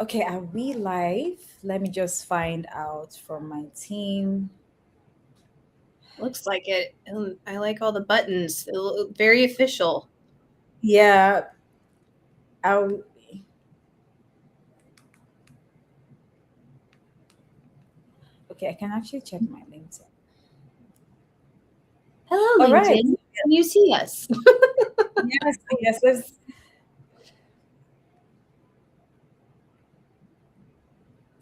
Okay, are we live? Let me just find out from my team. Looks like it. I like all the buttons. It look very official. Yeah, are okay, I can actually check my LinkedIn. Hello, All right. LinkedIn. Can you see us? Yes, yes, let's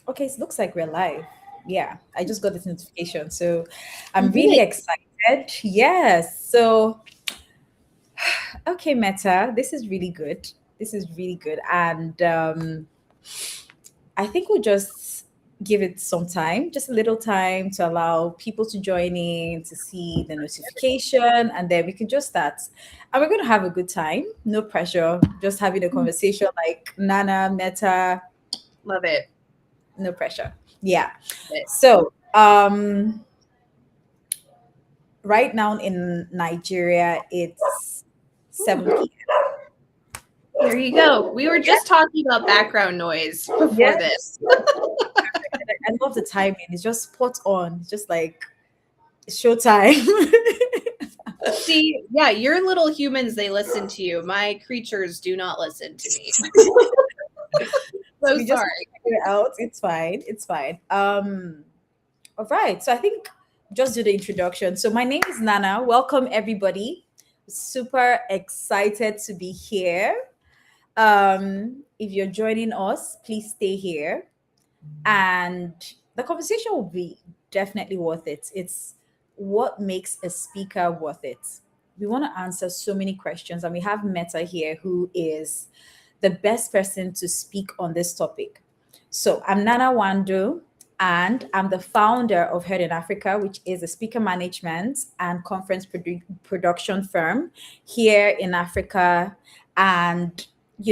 okay, it looks like we're live. Yeah, I just got this notification. So You I'm did really it. excited. Yes. So okay, Meta, this is really good. This is really good. And I think we'll just give it some time, just a little time to allow people to join in, to see the notification, and then we can just start. And we're going to have a good time, no pressure, just having a conversation like Nana, Meta, Love it. no pressure. Yeah. Love it. So, right now in Nigeria, it's 7 p.m. There you go. We were just talking about background noise before Yes. this. I love the timing. It's just spot on. It's just like showtime. See, yeah, your little humans, they listen to you. My creatures do not listen to me. So We just have sorry. to figure it out. It's fine. It's fine. All right. So I think just do the introduction. So my name is Nana. Welcome everybody. Super excited to be here. If you're joining us, please stay here. And the conversation will be definitely worth it. It's what makes a speaker worth it. We want to answer so many questions, and we have Meta here, who is the best person to speak on this topic. So, I'm Nana Wando, and I'm the founder of Heard in Africa, which is a speaker management and conference production firm here in Africa. And,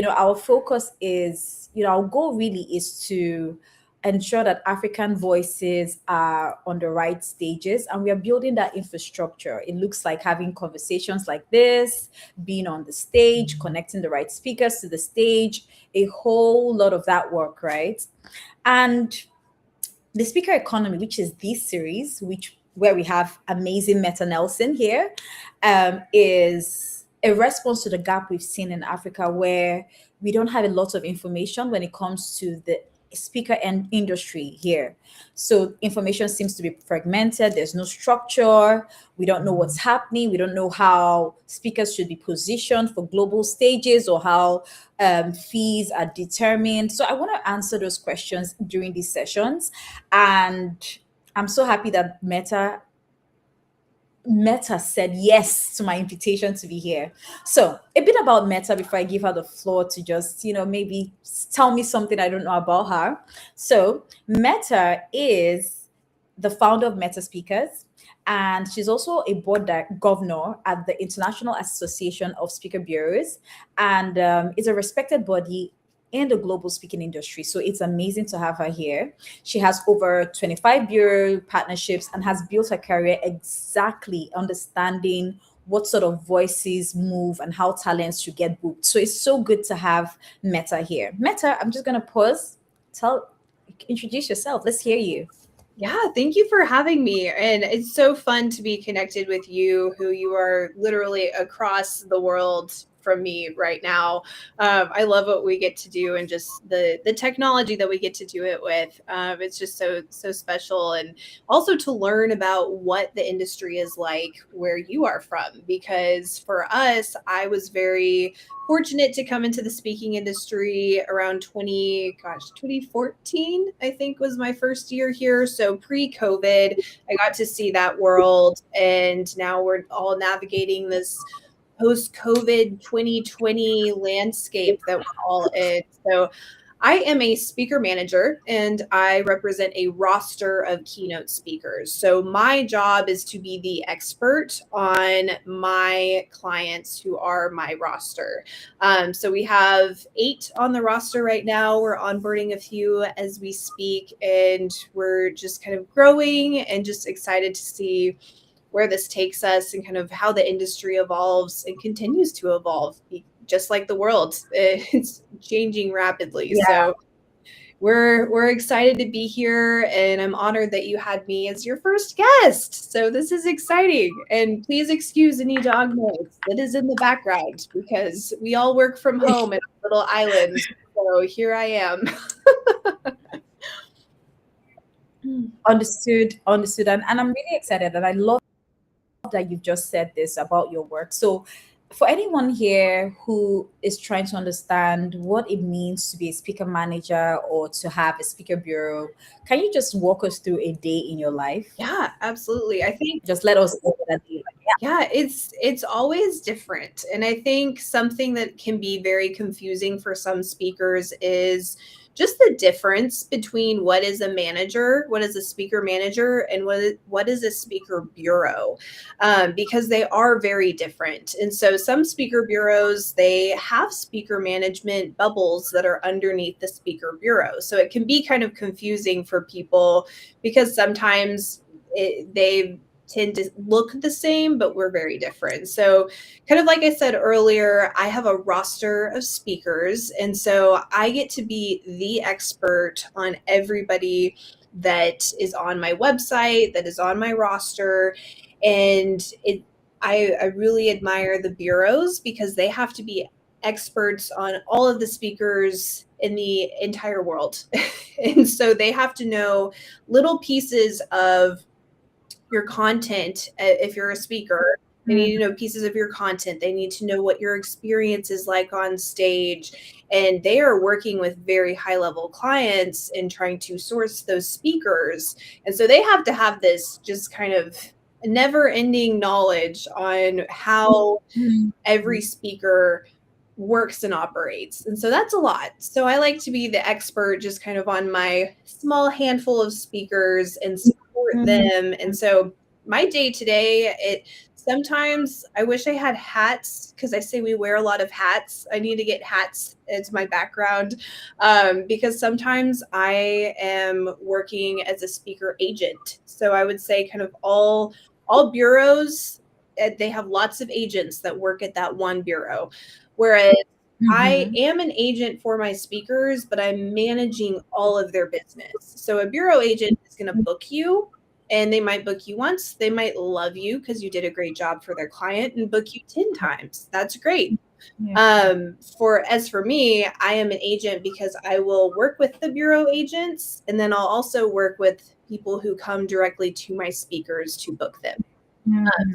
our focus is, our goal really is to ensure that African voices are on the right stages, and we are building that infrastructure. It looks like having conversations like this, being on the stage, connecting the right speakers to the stage, a whole lot of that work, right? And the speaker economy, which is this series, which where we have amazing Meta Nelson here, is a response to the gap we've seen in Africa, where we don't have a lot of information when it comes to the speaker and industry here. So information seems to be fragmented. There's no structure. We don't know what's happening. We don't know how speakers should be positioned for global stages, or how fees are determined. So I want to answer those questions during these sessions. And I'm so happy that Meta said yes to my invitation to be here. So, a bit about Meta before I give her the floor to just, maybe tell me something I don't know about her. So, Meta is the founder of Meta Speakers, and she's also a governor at the International Association of Speaker Bureaus, and is a respected body in the global speaking industry. So it's amazing to have her here. She has over 25 bureau partnerships and has built her career exactly understanding what sort of voices move and how talents should get booked. So it's so good to have Meta here. Meta, I'm just gonna pause. Introduce yourself. Let's hear you. Yeah, thank you for having me. And it's so fun to be connected with you, who you are literally across the world from me right now. I love what we get to do and just the technology that we get to do it with. It's just so special, and also to learn about what the industry is like where you are from. Because for us, I was very fortunate to come into the speaking industry around 2014, I think was my first year here. So pre-COVID, I got to see that world, and now we're all navigating this post-COVID 2020 landscape that we're all in. So I am a speaker manager, and I represent a roster of keynote speakers. So my job is to be the expert on my clients who are my roster. So we have 8 on the roster right now. We're onboarding a few as we speak, and we're just kind of growing and just excited to see where this takes us and kind of how the industry evolves and continues to evolve, just like the world. It's changing rapidly. Yeah. So we're excited to be here, and I'm honored that you had me as your first guest. So this is exciting. And please excuse any dog noise that is in the background because we all work from home in little islands. So here I am. Understood. And I'm really excited, and I love that you've just said this about your work. So, for anyone here who is trying to understand what it means to be a speaker manager or to have a speaker bureau, can you just walk us through a day in your life? Yeah, absolutely. I think Just let us know what that day. yeah, it's always different. And I think something that can be very confusing for some speakers is just the difference between what is a manager, what is a speaker manager, and what is a speaker bureau, because they are very different. And so some speaker bureaus, they have speaker management bubbles that are underneath the speaker bureau. So it can be kind of confusing for people because sometimes they tend to look the same, but we're very different. So, kind of like I said earlier, I have a roster of speakers. And so I get to be the expert on everybody that is on my website, that is on my roster. And I really admire the bureaus because they have to be experts on all of the speakers in the entire world. And so they have to know little pieces of your content. If you're a speaker, they need to know pieces of your content. They need to know what your experience is like on stage. And they are working with very high level clients and trying to source those speakers. And so they have to have this just kind of never ending knowledge on how every speaker works and operates. And so that's a lot. So I like to be the expert just kind of on my small handful of speakers and support them. And so my day to day, it sometimes I wish I had hats because I say we wear a lot of hats. I need to get hats as my background because sometimes I am working as a speaker agent. So I would say kind of all bureaus, they have lots of agents that work at that one bureau. Whereas I am an agent for my speakers, but I'm managing all of their business. So a bureau agent is going to book you, and they might book you once. They might love you because you did a great job for their client and book you 10 times. That's great. For me, I am an agent because I will work with the bureau agents, and then I'll also work with people who come directly to my speakers to book them.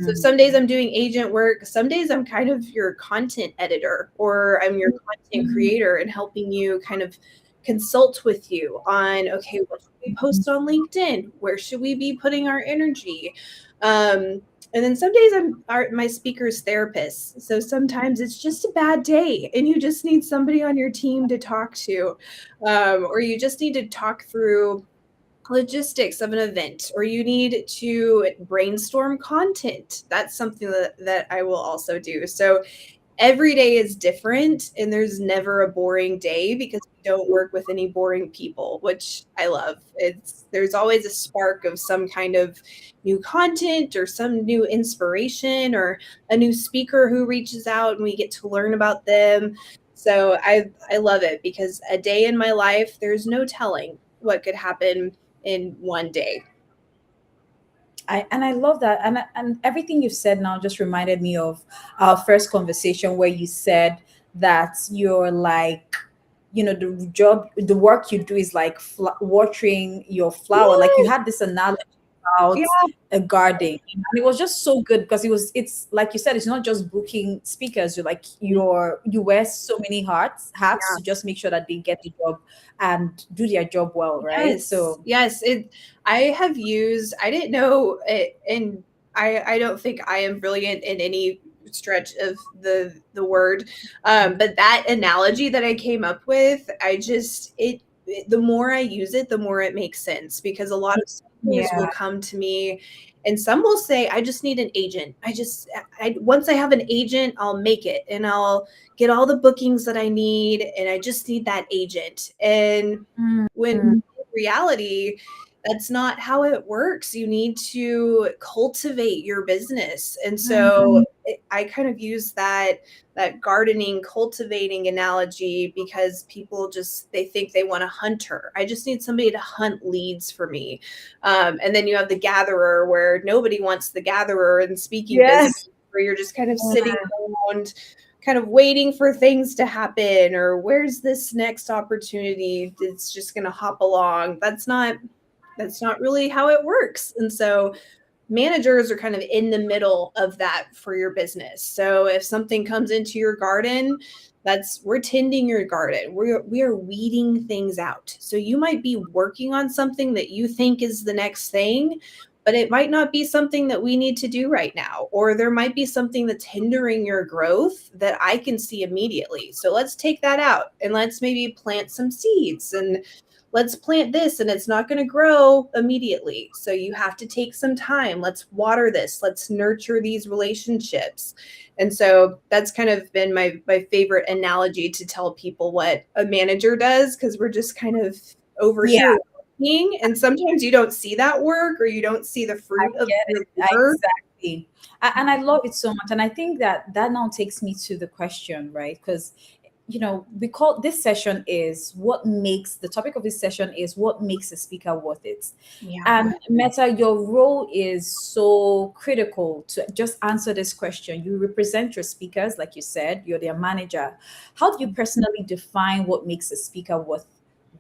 So some days I'm doing agent work. Some days I'm kind of your content editor or I'm your content creator and helping you kind of consult with you on, okay, what should we post on LinkedIn? Where should we be putting our energy? And then some days I'm my speaker's therapist. So sometimes it's just a bad day and you just need somebody on your team to talk to, or you just need to talk through logistics of an event, or you need to brainstorm content. That's something that I will also do. So every day is different and there's never a boring day because we don't work with any boring people, which I love. There's always a spark of some kind of new content or some new inspiration or a new speaker who reaches out and we get to learn about them. So I love it because a day in my life, there's no telling what could happen in one day. I love that, and everything you've said now just reminded me of our first conversation where you said that you're like, the work you do is like watering your flower. Like you had this analogy about Yeah. a garden, and it was just so good because it's like you said, it's not just booking speakers. You wear so many hats Yeah. to just make sure that they get the job and do their job well, right? Yes. So Yes. I didn't know it, and I don't think I am brilliant in any stretch of the word. But that analogy that I came up with, the more I use it, the more it makes sense because a lot of speakers will yeah. come to me and some will say, I just need an agent. Once I have an agent, I'll make it and I'll get all the bookings that I need. And I just need that agent. And when in reality, that's not how it works. You need to cultivate your business. And so I kind of use that gardening, cultivating analogy because people just they think they want a hunter. I just need somebody to hunt leads for me. And then you have the gatherer where nobody wants the gatherer in speaking business, Yes. where you're just kind of sitting around kind of waiting for things to happen, or where's this next opportunity that's just going to hop along. That's not really how it works. And so managers are kind of in the middle of that for your business. So if something comes into your garden, we're tending your garden. We are weeding things out. So you might be working on something that you think is the next thing, but it might not be something that we need to do right now. Or there might be something that's hindering your growth that I can see immediately. So let's take that out and let's maybe plant some seeds, and let's plant this, and it's not going to grow immediately. So you have to take some time. Let's water this. Let's nurture these relationships. And so that's kind of been my favorite analogy to tell people what a manager does, because we're just kind of over Yeah, here working, and sometimes you don't see that work, or you don't see the I fruit of get your it. work. Exactly. And I love it so much. And I think that now takes me to the question, right? Because we call this session is what makes the topic of this session is what makes a speaker worth it. Yeah. And Meta, your role is so critical to just answer this question. You represent your speakers, like you said, you're their manager. How do you personally define what makes a speaker worth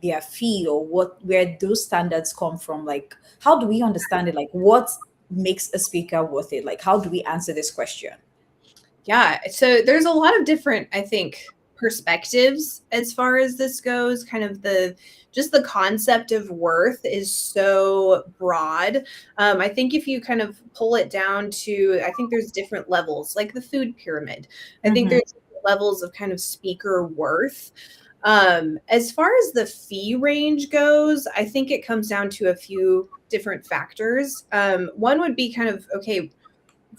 their fee, or where those standards come from? Like, how do we understand it? Like, what makes a speaker worth it? Like, how do we answer this question? Yeah. So there's a lot of different, I think, perspectives as far as this goes. Kind of the concept of worth is so broad. I think if you kind of pull it down to, I think there's different levels, like the food pyramid. I think Mhm. there's levels of kind of speaker worth. As far as the fee range goes, I think it comes down to a few different factors. One would be kind of, okay,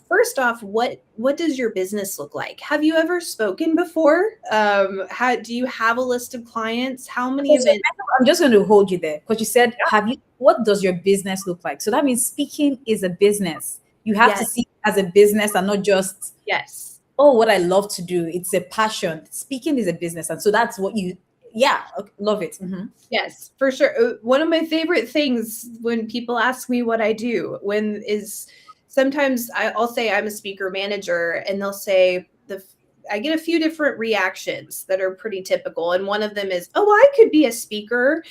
first off, what does your business look like? Have you ever spoken before? How do you have a list of clients? How many Okay, so events? I'm just going to hold you there because you said, have you, what does your business look like? So that means speaking is a business. You have to Yes, see it as a business and not just, yes, oh, what I love to do. It's a passion. Speaking is a business. And so that's what yeah, okay, love it. Mhm. yes, for sure. One of my favorite things when people ask me what I do, when is sometimes I'll say I'm a speaker manager, and they'll say I get a few different reactions that are pretty typical, and one of them is, "Oh, I could be a speaker."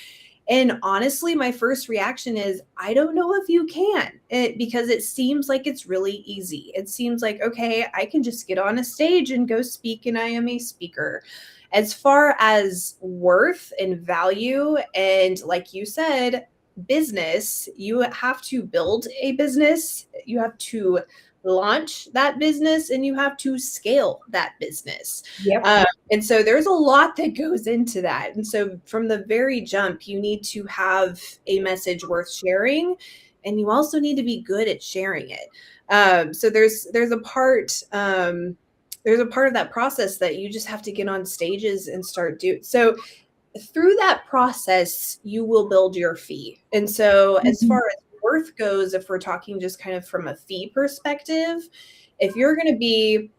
And honestly, my first reaction is, I don't know if you can, because it seems like it's really easy. It seems like, okay, I can just get on a stage and go speak, and I am a speaker. As far as worth and value, and like you said, business, you have to build a business, you have to launch that business, and you have to scale that business. Yep. And so there's a lot that goes into that. And so from the very jump, you need to have a message worth sharing, and you also need to be good at sharing it. So there's a part of that process that you just have to get on stages and start do. So through that process, you will build your fee. And so as Mhm. far as worth goes, if we're talking just kind of from a fee perspective, if you're going to be,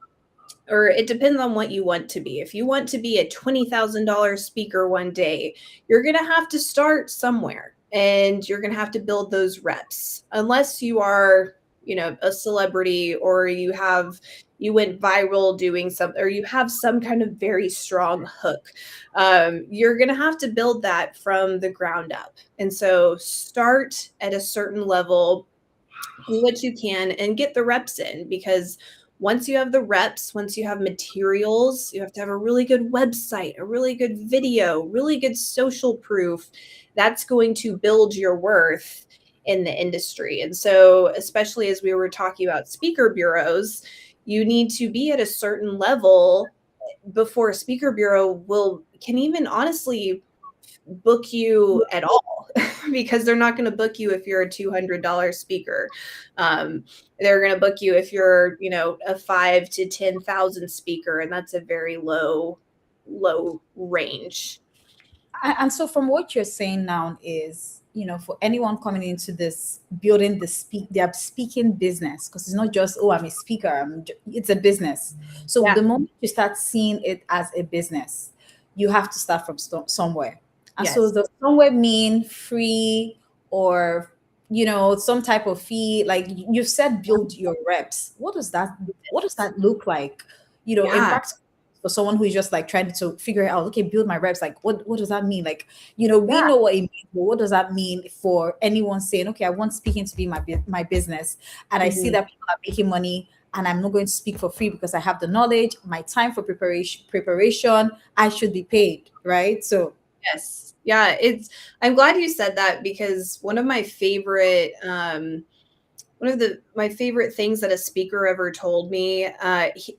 or it depends on what you want to be. If you want to be a $20,000 speaker one day, you're going to have to start somewhere, and you're going to have to build those reps. Unless you are, a celebrity, or you went viral doing something, or you have some kind of very strong hook. You're going to have to build that from the ground up. And so start at a certain level, do what you can, and get the reps in, because once you have the reps, once you have materials, you have to have a really good website, a really good video, really good social proof. That's going to build your worth in the industry. And so, especially as we were talking about speaker bureaus, you need to be at a certain level before a speaker bureau can even honestly book you at all, because they're not going to book you if you're a $200 speaker. Um, they're going to book you if you're, a 5 to 10,000 speaker, and that's a very low range. And so from what you're saying now is, for anyone coming into this building their speaking business, because it's not just, oh, I'm a speaker, it's a business. So Yeah. the moment you start seeing it as a business, you have to start from somewhere. And so Yes. the somewhere mean free, or some type of fee. Like you've said, build your reps. What does that look like, in Yeah. practice, for someone who is just like trying to figure out, okay, build my reps, like what does that mean? Like, we Yeah. know what it means, but what does that mean for anyone saying, okay, I want speaking to be my business, and I see Mhm. that people are making money, and I'm not going to speak for free because I have the knowledge, my time for preparation, I should be paid, right? So Yes. Yeah, I'm glad you said that, because one of my favorite things that a speaker ever told me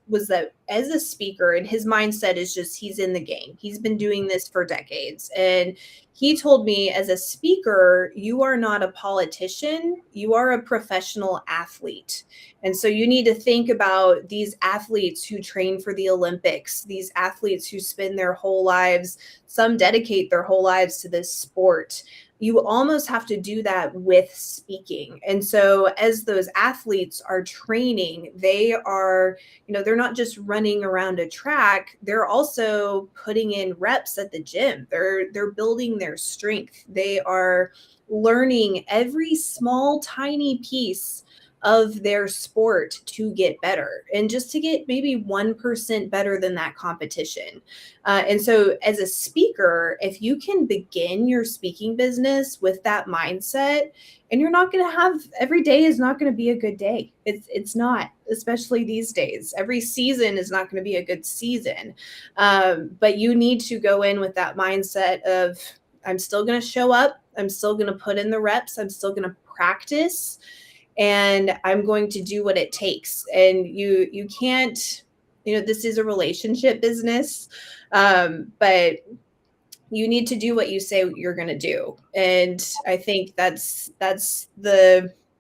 was that as a speaker, and his mindset is just, he's in the game. He's been doing this for decades. And he told me, as a speaker, you are not a politician, you are a professional athlete. And so you need to think about these athletes who train for the Olympics, these athletes who spend their whole lives, some dedicate their whole lives to this sport. You almost have to do that with speaking. And so as those athletes are training, they are, they're not just running around a track, they're also putting in reps at the gym. They're building their strength. They are learning every small tiny piece of their sport to get better, and just to get maybe 1% better than that competition. And so as a speaker, if you can begin your speaking business with that mindset, and you're not going to have, every day is not going to be a good day. It's not, especially these days. Every season is not going to be a good season. But you need to go in with that mindset of, I'm still going to show up. I'm still going to put in the reps. I'm still going to practice, and I'm going to do what it takes. And you can't, this is a relationship business, but you need to do what you say you're going to do. And I think that's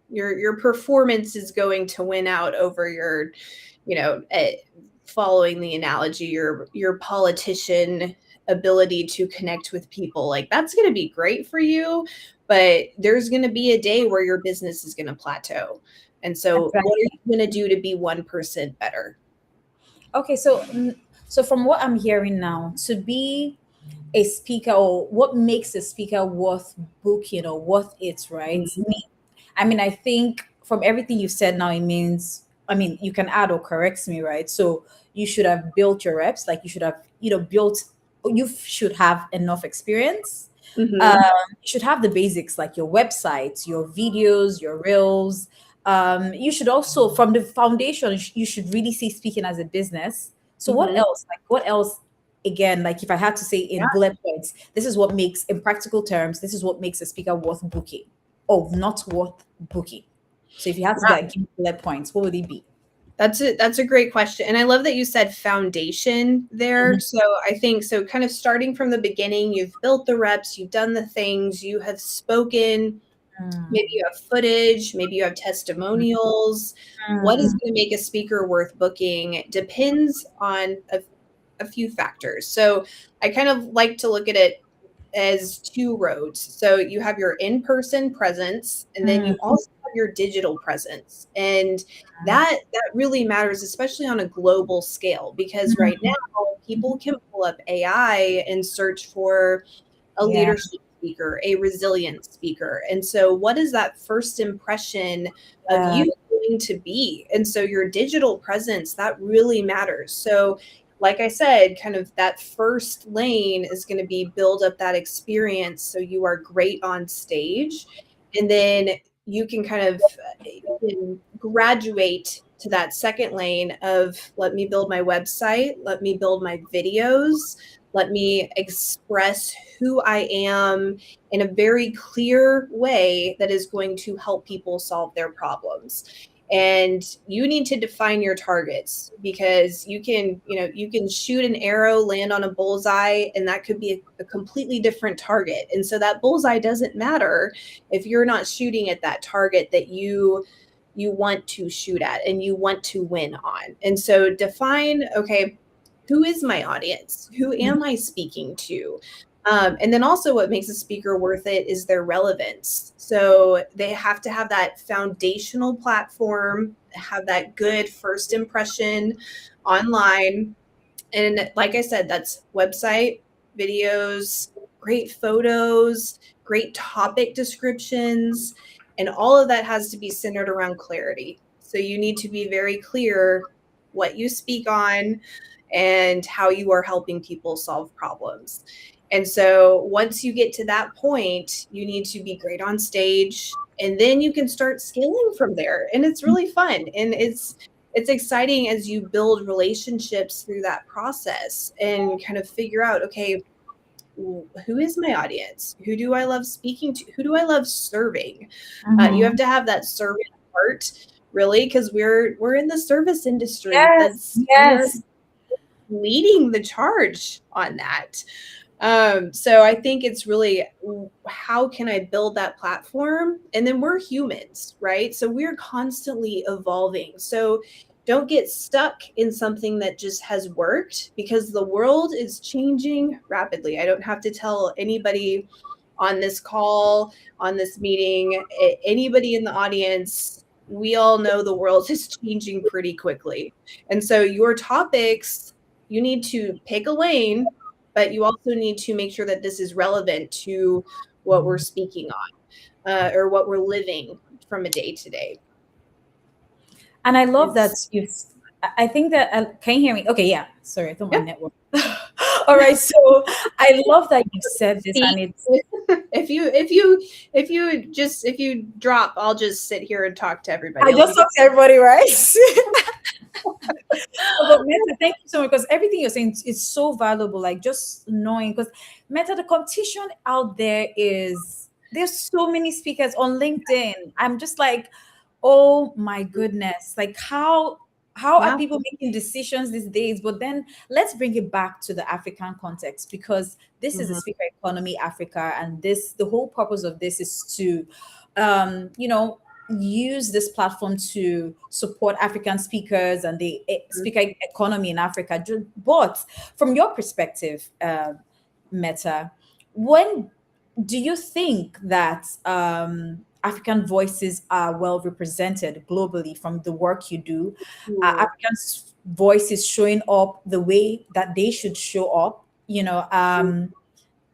your performance is going to win out over your, following the analogy, your politician ability to connect with people. Like, that's going to be great for you, but there's going to be a day where your business is going to plateau. And so what are exactly. you going to do to be 1% better? Okay, so from what I'm hearing now, to be a speaker, or what makes a speaker worth booking or worth it, right? I mean, I think from everything you've said now, it means, I mean, you can add or correct me, right? So you should have built your reps, like you should have, you should have enough experience. Mm-hmm. You should have the basics, like your website, your videos, your reels. You should also, from the foundation, you should really see speaking as a business. So what Mm-hmm. else? Like what else? Again, like if I had to say in bullet points, this is what makes, in practical terms, this is what makes a speaker worth booking. Oh, not worth booking. So if you had to Yeah. like give bullet points, what would it be? That's a great question. And I love that you said foundation there. Mhm. So I think, so kind of starting from the beginning, you've built the reps, you've done the things, you have spoken, maybe you have footage, maybe you have testimonials. What is Mm. going to make a speaker worth booking depends on a few factors. So I kind of like to look at it as two roads. So you have your in-person presence, and then Mm. you also have your digital presence. And that really matters, especially on a global scale, because right now people can pull up AI and search for a Yeah. leadership speaker, a resilient speaker. And so what is that first impression of Yeah. you going to be? And so your digital presence, that really matters. So like I said, kind of that first lane is going to be build up that experience so you are great on stage. And then you can kind of you can graduate to that second lane of, let me build my website, let me build my videos, let me express who I am in a very clear way that is going to help people solve their problems. And you need to define your targets, because you can shoot an arrow, land on a bullseye, and that could be a completely different target. And so that bullseye doesn't matter if you're not shooting at that target that you want to shoot at and you want to win on. And so define, okay, who is my audience? Who am I speaking to? And then also what makes a speaker worth it is their relevance. So they have to have that foundational platform, have that good first impression online. And like I said, that's website, videos, great photos, great topic descriptions, and all of that has to be centered around clarity. So you need to be very clear what you speak on and how you are helping people solve problems. And so once you get to that point, you need to be great on stage, and then you can start scaling from there. And it's really fun. And it's exciting as you build relationships through that process and kind of figure out, okay, who is my audience? Who do I love speaking to? Who do I love serving? You have to have that servant heart, really, because we're in the service industry. Yes, We're yes. leading the charge on that. So I think it's really, how can I build that platform? And then we're humans, right? So we're constantly evolving. So don't get stuck in something that just has worked, because the world is changing rapidly. I don't have to tell anybody on this call, on this meeting, anybody in the audience, we all know the world is changing pretty quickly. And so your topics, you need to pick a lane, but you also need to make sure that this is relevant to what we're speaking on, or what we're living from a day to day. And I love that It's, you've. I think that can you hear me? Okay, yeah. Sorry, I thought my yeah. network. All right, so I love that you said this, See, and it's. if you drop, I'll just sit here and talk to everybody. I I'll just be talked to everybody, right? But Meta, thank you so much, because everything you're saying is so valuable. Like just knowing, because Meta, the competition out there is there's so many speakers on LinkedIn. I'm just like, oh my goodness, like how are yeah. people making decisions these days? But then let's bring it back to the African context, because this is a Mhm. speaker economy Africa, and this the whole purpose of this is to you know, use this platform to support African speakers and the speaker economy in Africa. But from your perspective, Meta, when do you think that African voices are well represented globally from the work you do? Are Ooh. African voices showing up the way that they should show up?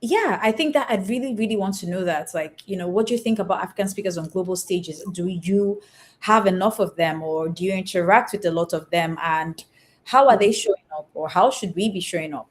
Yeah, I think that I'd really, really want to know that. Like, what do you think about African speakers on global stages? Do you have enough of them, or do you interact with a lot of them? And how are they showing up, or how should we be showing up?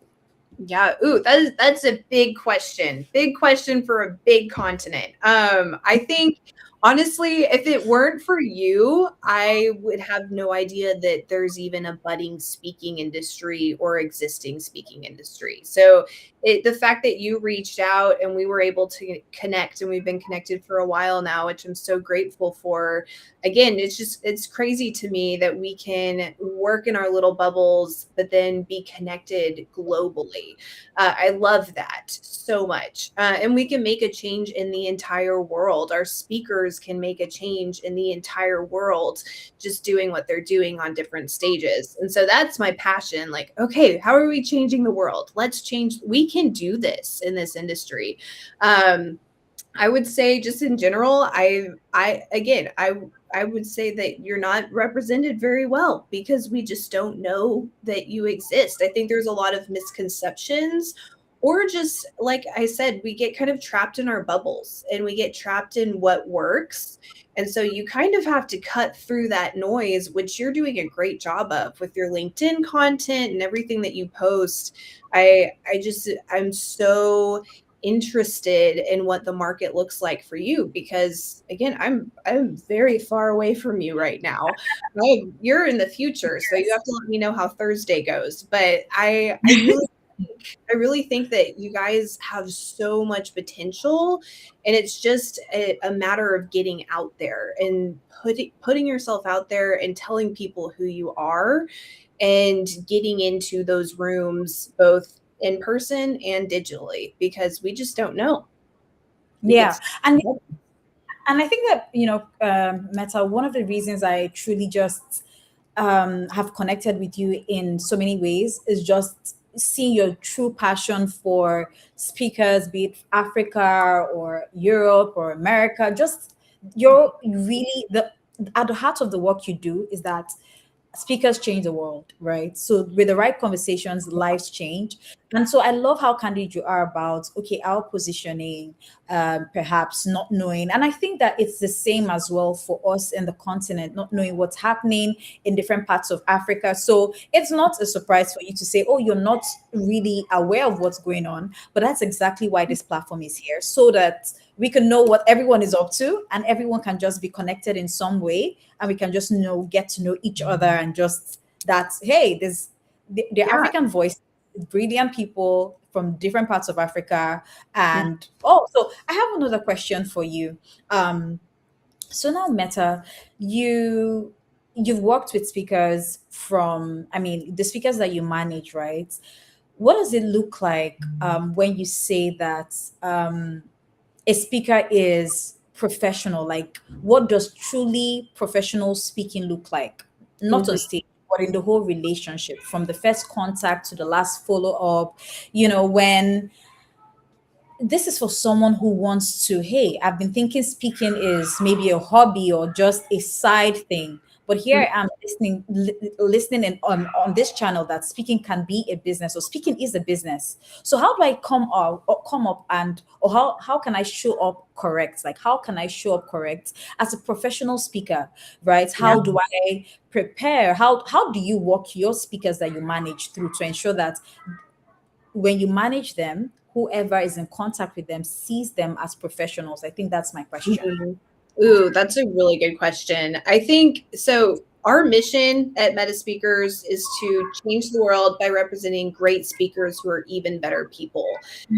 Yeah, ooh, that's a big question. Big question for a big continent. I think honestly, if it weren't for you, I would have no idea that there's even a budding speaking industry or existing speaking industry. So the fact that you reached out and we were able to connect, and we've been connected for a while now, which I'm so grateful for. Again, it's crazy to me that we can work in our little bubbles, but then be connected globally. I love that so much. And we can make a change in the entire world. Our speakers can make a change in the entire world just doing what they're doing on different stages. And so that's my passion. Like, okay, how are we changing the world? Let's change. We can do this in this industry. I would say, just in general, I would say that you're not represented very well, because we just don't know that you exist. I think there's a lot of misconceptions, or just like I said, we get kind of trapped in our bubbles, and we get trapped in what works. And so you kind of have to cut through that noise, which you're doing a great job of with your LinkedIn content and everything that you post. I'm so interested in what the market looks like for you, because again, I'm very far away from you right now. You're in the future, so you have to let me know how Thursday goes. But I really think that you guys have so much potential, and it's just a matter of getting out there and putting yourself out there and telling people who you are, and getting into those rooms both in person and digitally, because we just don't know. We Yeah, get and I think that Meta. One of the reasons I truly just have connected with you in so many ways is just seeing your true passion for speakers, be it Africa or Europe or America. Just you're really the at the heart of the work you do is that speakers change the world, right? So with the right conversations, lives change. And so I love how candid you are about, okay, our positioning, perhaps not knowing. And I think that it's the same as well for us in the continent, not knowing what's happening in different parts of Africa. So it's not a surprise for you to say, oh, you're not really aware of what's going on. But that's exactly why this platform is here, so that we can know what everyone is up to and everyone can just be connected in some way, and we can just get to know each other, and just that, hey, there's the Yeah. African voice, brilliant people from different parts of Africa. And oh, so I have another question for you. So now, Meta, you've worked with speakers from, I mean, the speakers that you manage, right? What does it look like when you say that a speaker is professional? Like, what does truly professional speaking look like? Not on Mhm. stage, but in the whole relationship, from the first contact to the last follow up. When this is for someone who wants to, hey, I've been thinking speaking is maybe a hobby or just a side thing, but here I am listening on this channel that speaking can be a business, or speaking is a business. So how do I come up, and or how can I show up correct? Like, how can I show up correct as a professional speaker, right? Yeah. How do I prepare? How do you walk your speakers that you manage through to ensure that when you manage them, whoever is in contact with them sees them as professionals? I think that's my question. Mhm. Ooh, that's a really good question. I think so. Our mission at Meta Speakers is to change the world by representing great speakers who are even better people.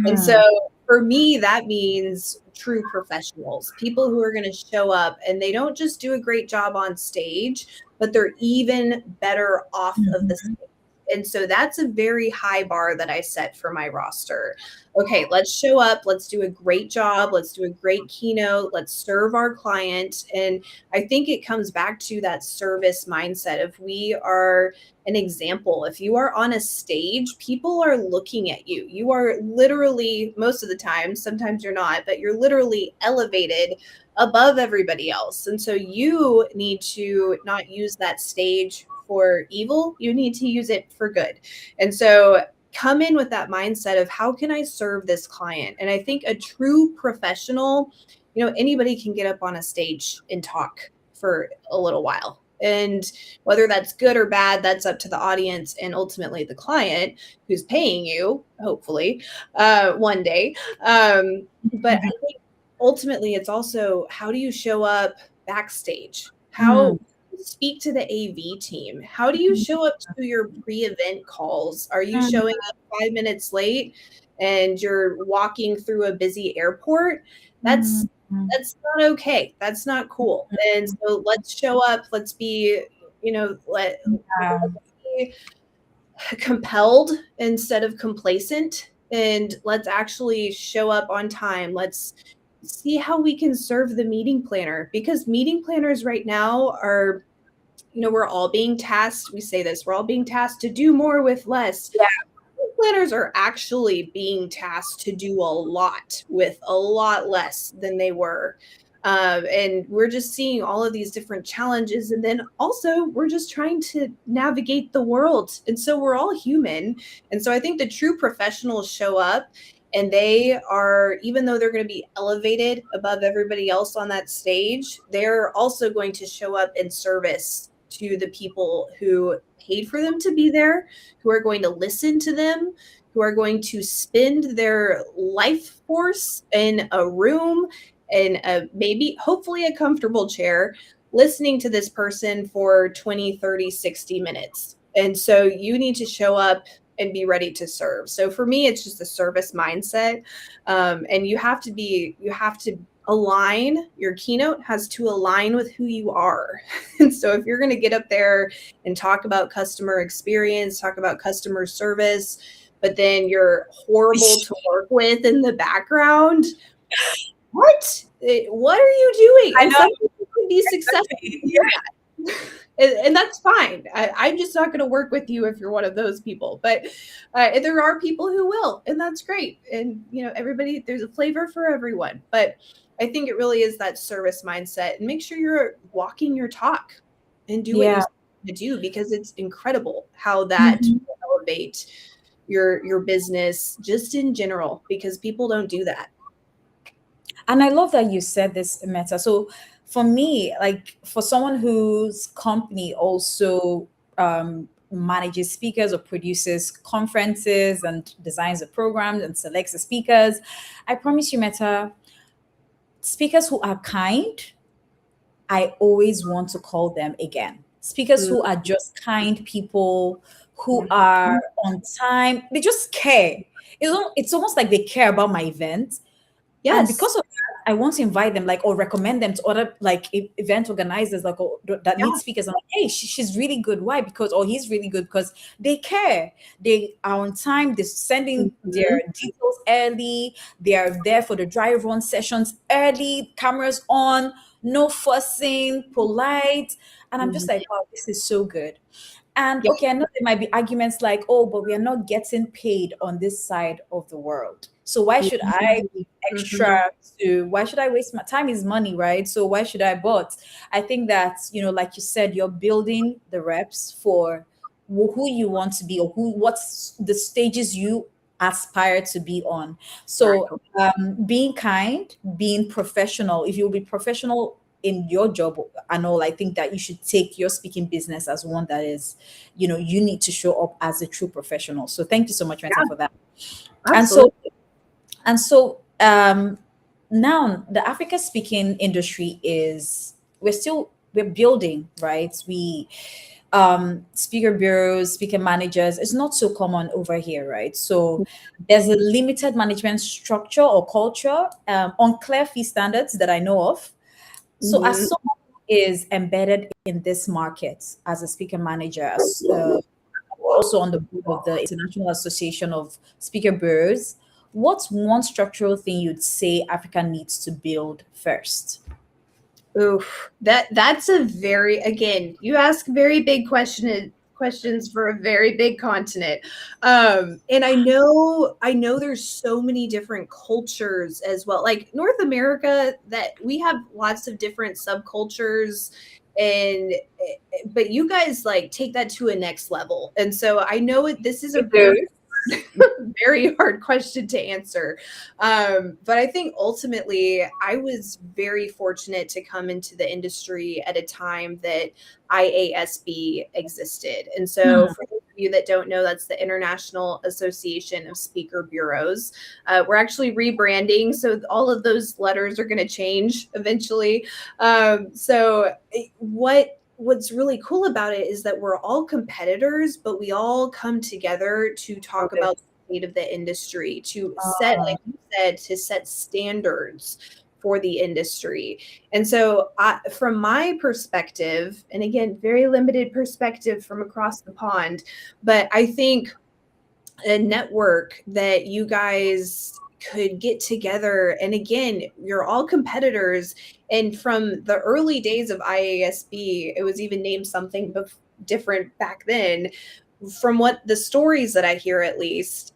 And so Mm, for me, that means true professionals, people who are going to show up and they don't just do a great job on stage, but they're even better off of the mhm, stage. And so that's a very high bar that I set for my roster. Okay, let's show up, let's do a great job, let's do a great keynote, let's serve our client. And I think it comes back to that service mindset. If we are an example, if you are on a stage, people are looking at you. You are literally, most of the time, sometimes you're not, but you're literally elevated above everybody else. And so you need to not use that stage for evil, you need to use it for good. And so come in with that mindset of how can I serve this client? And I think a true professional, anybody can get up on a stage and talk for a little while. And whether that's good or bad, that's up to the audience and ultimately the client who's paying you, hopefully, one day. But I think ultimately it's also, how do you show up backstage? mm, How speak to the AV team? How do you show up to your pre-event calls? Are you mm, showing up 5 minutes late and you're walking through a busy airport? mm, That's that's not okay. That's not cool. And so let's show up. Let's be, yeah. let's be compelled instead of complacent. And let's actually show up on time. Let's see how we can serve the meeting planner, because meeting planners right now are, we're all being tasked. We say this, we're all being tasked to do more with less. Planners are actually being tasked to do a lot with a lot less than they were. And we're just seeing all of these different challenges. And then also, we're just trying to navigate the world. And so we're all human. And so I think the true professionals show up and they are, even though they're going to be elevated above everybody else on that stage, they're also going to show up in service to the people who paid for them to be there, who are going to listen to them, who are going to spend their life force in a room, in a maybe hopefully a comfortable chair, listening to this person for 20, 30, 60 minutes. And so you need to show up and be ready to serve. So for me, it's just a service mindset. And you have to align, your keynote has to align with who you are. And so if you're going to get up there and talk about customer experience, talk about customer service, but then you're horrible to work with in the background, what are you doing? I And know, some people can be successful exactly. doing that. And that's fine. I'm just not going to work with you if you're one of those people. But there are people who will, and that's great. And everybody, there's a flavor for everyone. But I think it really is that service mindset, and make sure you're walking your talk and do what you Yeah. say to do, because it's incredible how that Mhm. will elevate your business just in general, because people don't do that. And I love that you said this, Meta. So for me, like for someone whose company also manages speakers or produces conferences and designs the programs and selects the speakers, I promise you, Meta, speakers who are kind, I always want to call them again. Speakers who are just kind people, who are Mhm. on time, they just care. It's almost like they care about my event, and Yes. because of that, I want to invite them, like, or recommend them to other like event organizers, like, that Yeah. need speakers. I'm like, hey, she's really good. Why? Because, or he's really good because they care. They are on time. They're sending their Mhm. details early. They are there for the dry run sessions early. Cameras on, no fussing, polite. And I'm just Mhm. like, wow, this is so good. And Yeah. okay, I know there might be arguments like, oh, but we are not getting paid on this side of the world. So why should I be Mhm. extra to, why should I waste my time? Is money, right? So why should I? But I think that, like you said, you're building the reps for who you want to be, or what's the stages you aspire to be on. So Exactly. being kind, being professional, if you'll be professional in your job and all, I think that you should take your speaking business as one that is, you need to show up as a true professional. So thank you so much, Meta, Yeah, for that. And so, absolutely. now the Africa speaking industry is, we're building, right? We speaker bureaus, speaker managers, it's not so common over here, right? So there's a limited management structure or culture, unclear fee standards that I know of. So as Mhm. someone who is embedded in this market as a speaker manager, as also on the board of the International Association of Speaker Bureaus, what's one structural thing you'd say Africa needs to build first? Oof. That's a very, again, you ask very big questions for a very big continent. And I know there's so many different cultures as well. Like North America, that we have lots of different subcultures, and but you guys like take that to a next level. And so I know this is a We very do. very hard question to answer. But I think ultimately, I was very fortunate to come into the industry at a time that IASB existed. And so, Hmm. for those of you that don't know, that's the International Association of Speaker Bureaus. We're actually rebranding, so all of those letters are going to change eventually. What's really cool about it is that we're all competitors, but we all come together to Love talk about it. the state of the industry, to set, Uh, like you said, to set standards for the industry. And so, from my perspective, and again, very limited perspective from across the pond, but I think a network that you guys could get together, and again, you're all competitors, and from the early days of IASB, it was even named something different back then. From what the stories that I hear, at least,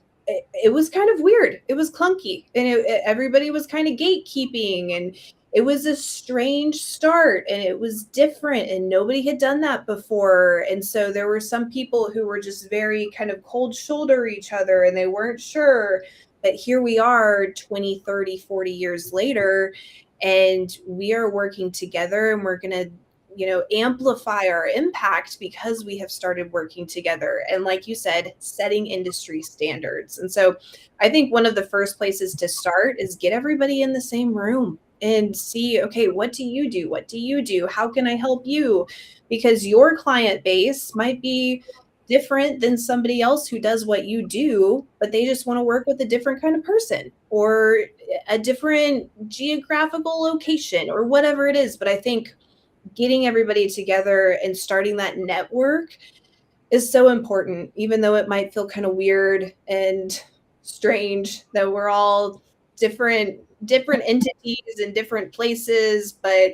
it was kind of weird, it was clunky, and everybody was kind of gatekeeping, and it was a strange start, and it was different, and nobody had done that before. And so there were some people who were just very kind of cold shoulder each other, and they weren't sure. But here we are 20, 30, 40 years later, and we are working together, and we're going to amplify our impact because we have started working together, and like you said, setting industry standards. And so I think one of the first places to start is get everybody in the same room and see, okay, what do you do? What do you do? How can I help you? Because your client base might be different than somebody else who does what you do, but they just want to work with a different kind of person, or a different geographical location, or whatever it is. But I think getting everybody together and starting that network is so important, even though it might feel kind of weird and strange that we're all different entities in different places. But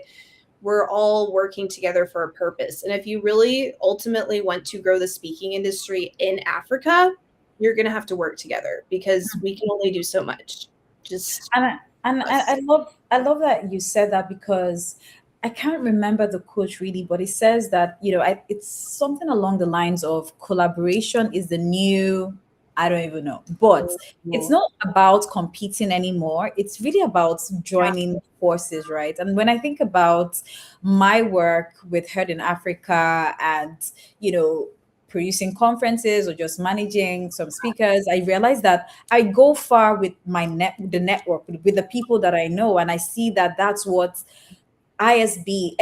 we're all working together for a purpose. And if you really ultimately want to grow the speaking industry in Africa, you're going to have to work together because we can only do so much. Just And I us. love that you said that, because I can't remember the quote really, but it says that, it's something along the lines of collaboration is the new, I don't even know, but it's Mhm. not about competing anymore. It's really about Yeah. joining forces, right? And when I think about my work with Heard in Africa and, you know, producing conferences or just managing some speakers, I realize that I go far with the network, with the people that I know, and I see that that's what IASB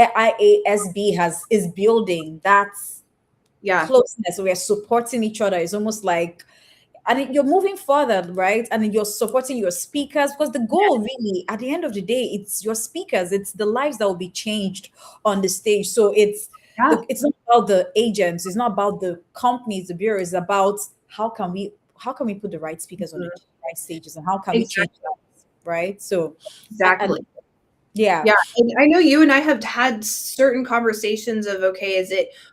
is building. That's Yeah. closeness. We're supporting each other. It's almost like, and you're moving further, right? And then you're supporting your speakers, because the goal, really, at the end of the day, it's your speakers, it's the lives that will be changed on the stage. So Yeah. it's not about the agents, it's not about the companies, the bureaus. It's about how can we put the right speakers on the Mhm. right stages, and how can we change Exactly. lives, right? So, I Exactly. yeah. Yeah, and I know you and I have had certain conversations of, okay,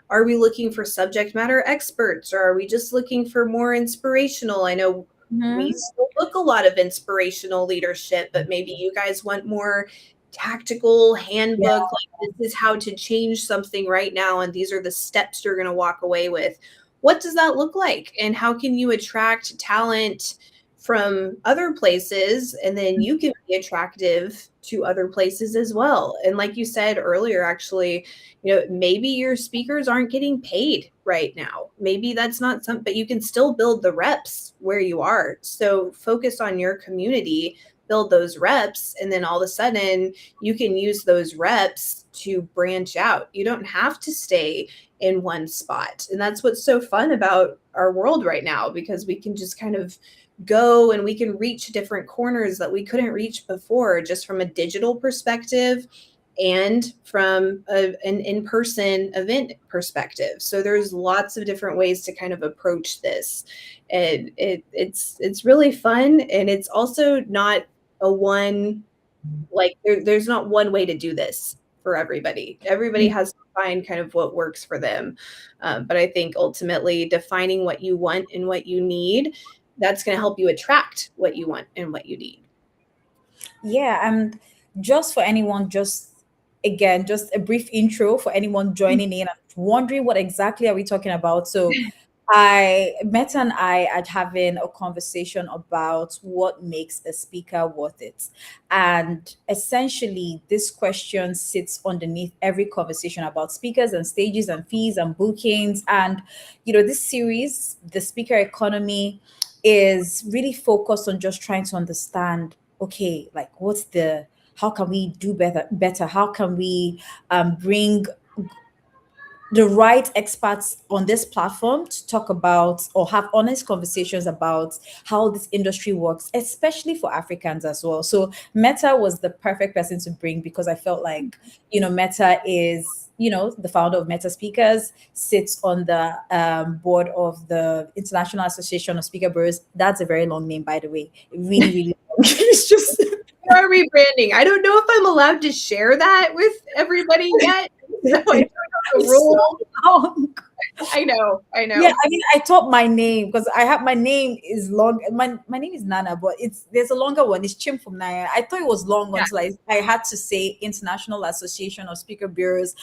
are we looking for subject matter experts or are we just looking for more inspirational? I know we Mhm. still look a lot of inspirational leadership, but maybe you guys want more tactical Yeah. handbook, like this is how to change something right now, and these are the steps you're going to walk away with. What does that look like? And how can you attract talent from other places, and then you can be attractive to other places as well? And like you said earlier, actually, maybe your speakers aren't getting paid right now, maybe that's not something, but you can still build the reps where you are. So focus on your community, build those reps, and then all of a sudden you can use those reps to branch out. You don't have to stay in one spot. And that's what's so fun about our world right now, because we can just kind of go and we can reach different corners that we couldn't reach before, just from a digital perspective and from an in-person event perspective. So there's lots of different ways to kind of approach this, and it's really fun, and it's also not a one, like there's not one way to do this for everybody. Everybody has to find kind of what works for them. But I think ultimately defining what you want and what you need, that's going to help you attract what you want and what you need. Yeah, and just for anyone, just again, just a brief intro for anyone joining in and wondering what exactly are we talking about. So, Meta and I are having a conversation about what makes a speaker worth it. And essentially, this question sits underneath every conversation about speakers and stages and fees and bookings. And, this series, The Speaker Economy, is really focused on just trying to understand, okay, like how can we do better? How can we bring the right experts on this platform to talk about or have honest conversations about how this industry works, especially for Africans as well. So Meta was the perfect person to bring, because I felt like, Meta is, the founder of Meta Speakers, sits on the board of the International Association of Speaker Bureaus. That's a very long name, by the way. Really, really long. It's just We are rebranding. I don't know if I'm allowed to share that with everybody yet. So I don't know the it's so rules. long. I know. I Yeah, know. I mean, I thought my name, because I have my name is long. My name is Nana, but there's a longer one. It's Chim from Naya. I thought it was long Yeah. until I had to say International Association of Speaker Bureaus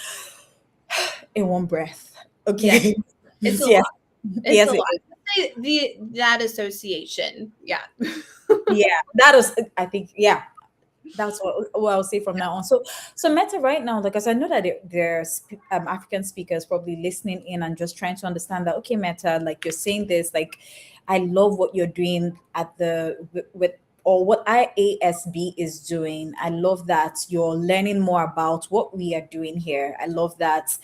in one breath. Yes. Okay. It's a Yes. lot. It's a Yes, lot. it is. That association. Yeah. Yeah. That was, I think, yeah. That's what I'll say from now on. So Meta right now, because I know that there's African speakers probably listening in and just trying to understand that, okay, Meta, like you're saying this, like I love what you're doing at with or what IASB is doing. I love that you're learning more about what we are doing here. I love that.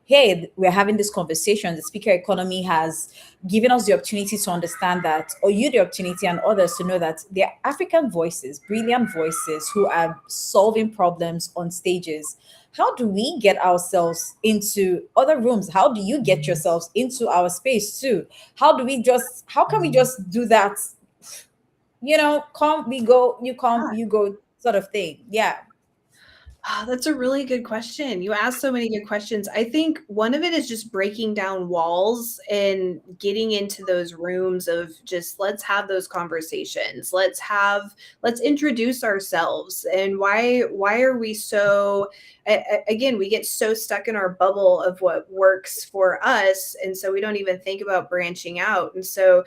Hey, we're having this conversation. The speaker economy has giving us the opportunity to understand that, or you the opportunity and others to know that there are African voices, brilliant voices who are solving problems on stages. How do we get ourselves into other rooms? How do you get yourselves into our space too? How can we just do that? Come, we go, you come, you go, sort of thing. Yeah. That's a really good question. You asked so many good questions. I think one of it is just breaking down walls and getting into those rooms of just let's have those conversations. Let's introduce ourselves and why are we so again, we get so stuck in our bubble of what works for us and so we don't even think about branching out. And so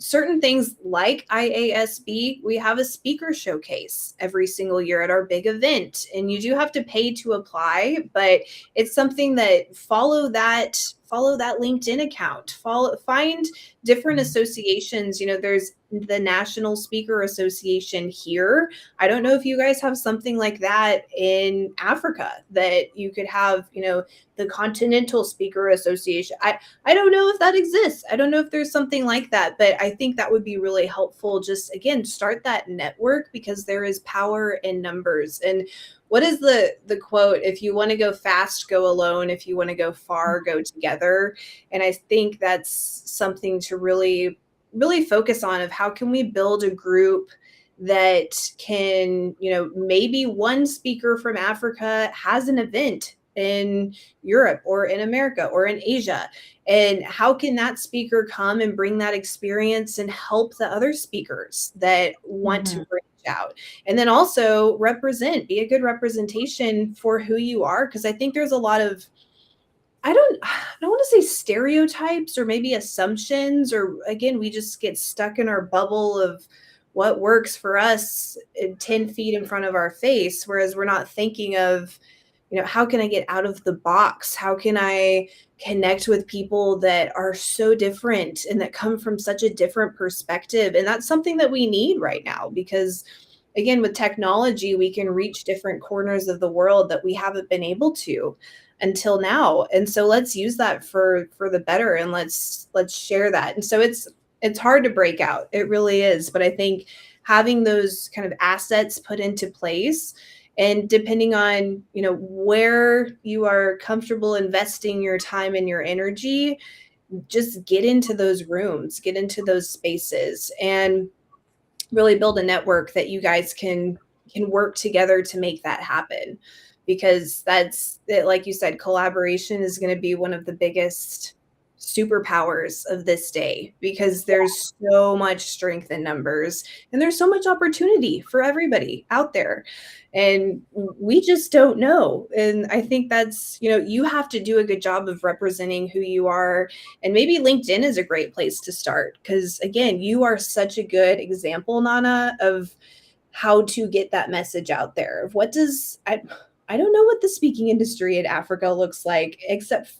certain things like IASB, we have a speaker showcase every single year at our big event. And you do have to pay to apply, but it's something that follow that LinkedIn account. Find different associations. There's the National Speaker Association here. I don't know if you guys have something like that in Africa that you could have, the Continental Speaker Association. I don't know if that exists. I don't know if there's something like that, but I think that would be really helpful. Just again, start that network because there is power in numbers. And what is the quote? If you want to go fast, go alone. If you want to go far, go together. And I think that's something to really, really focus on of how can we build a group that can, maybe one speaker from Africa has an event in Europe or in America or in Asia. And how can that speaker come and bring that experience and help the other speakers that want to branch out? And then also be a good representation for who you are. Because I think there's a lot of, I don't want to say stereotypes or maybe assumptions, or again, we just get stuck in our bubble of what works for us 10 feet in front of our face, whereas we're not thinking of, how can I get out of the box? How can I connect with people that are so different and that come from such a different perspective? And that's something that we need right now because, again, with technology, we can reach different corners of the world that we haven't been able to until now. And so let's use that for the better and let's share that. And so it's hard to break out. It really is. But I think having those kind of assets put into place, and depending on, where you are comfortable investing your time and your energy, just get into those rooms, get into those spaces, and really build a network that you guys can work together to make that happen. Because that's it, like you said, collaboration is going to be one of the biggest superpowers of this day because there's so much strength in numbers and there's so much opportunity for everybody out there and we just don't know. And I think that's, you have to do a good job of representing who you are, and maybe LinkedIn is a great place to start because again, you are such a good example, Nana, of how to get that message out there of I don't know what the speaking industry in Africa looks like except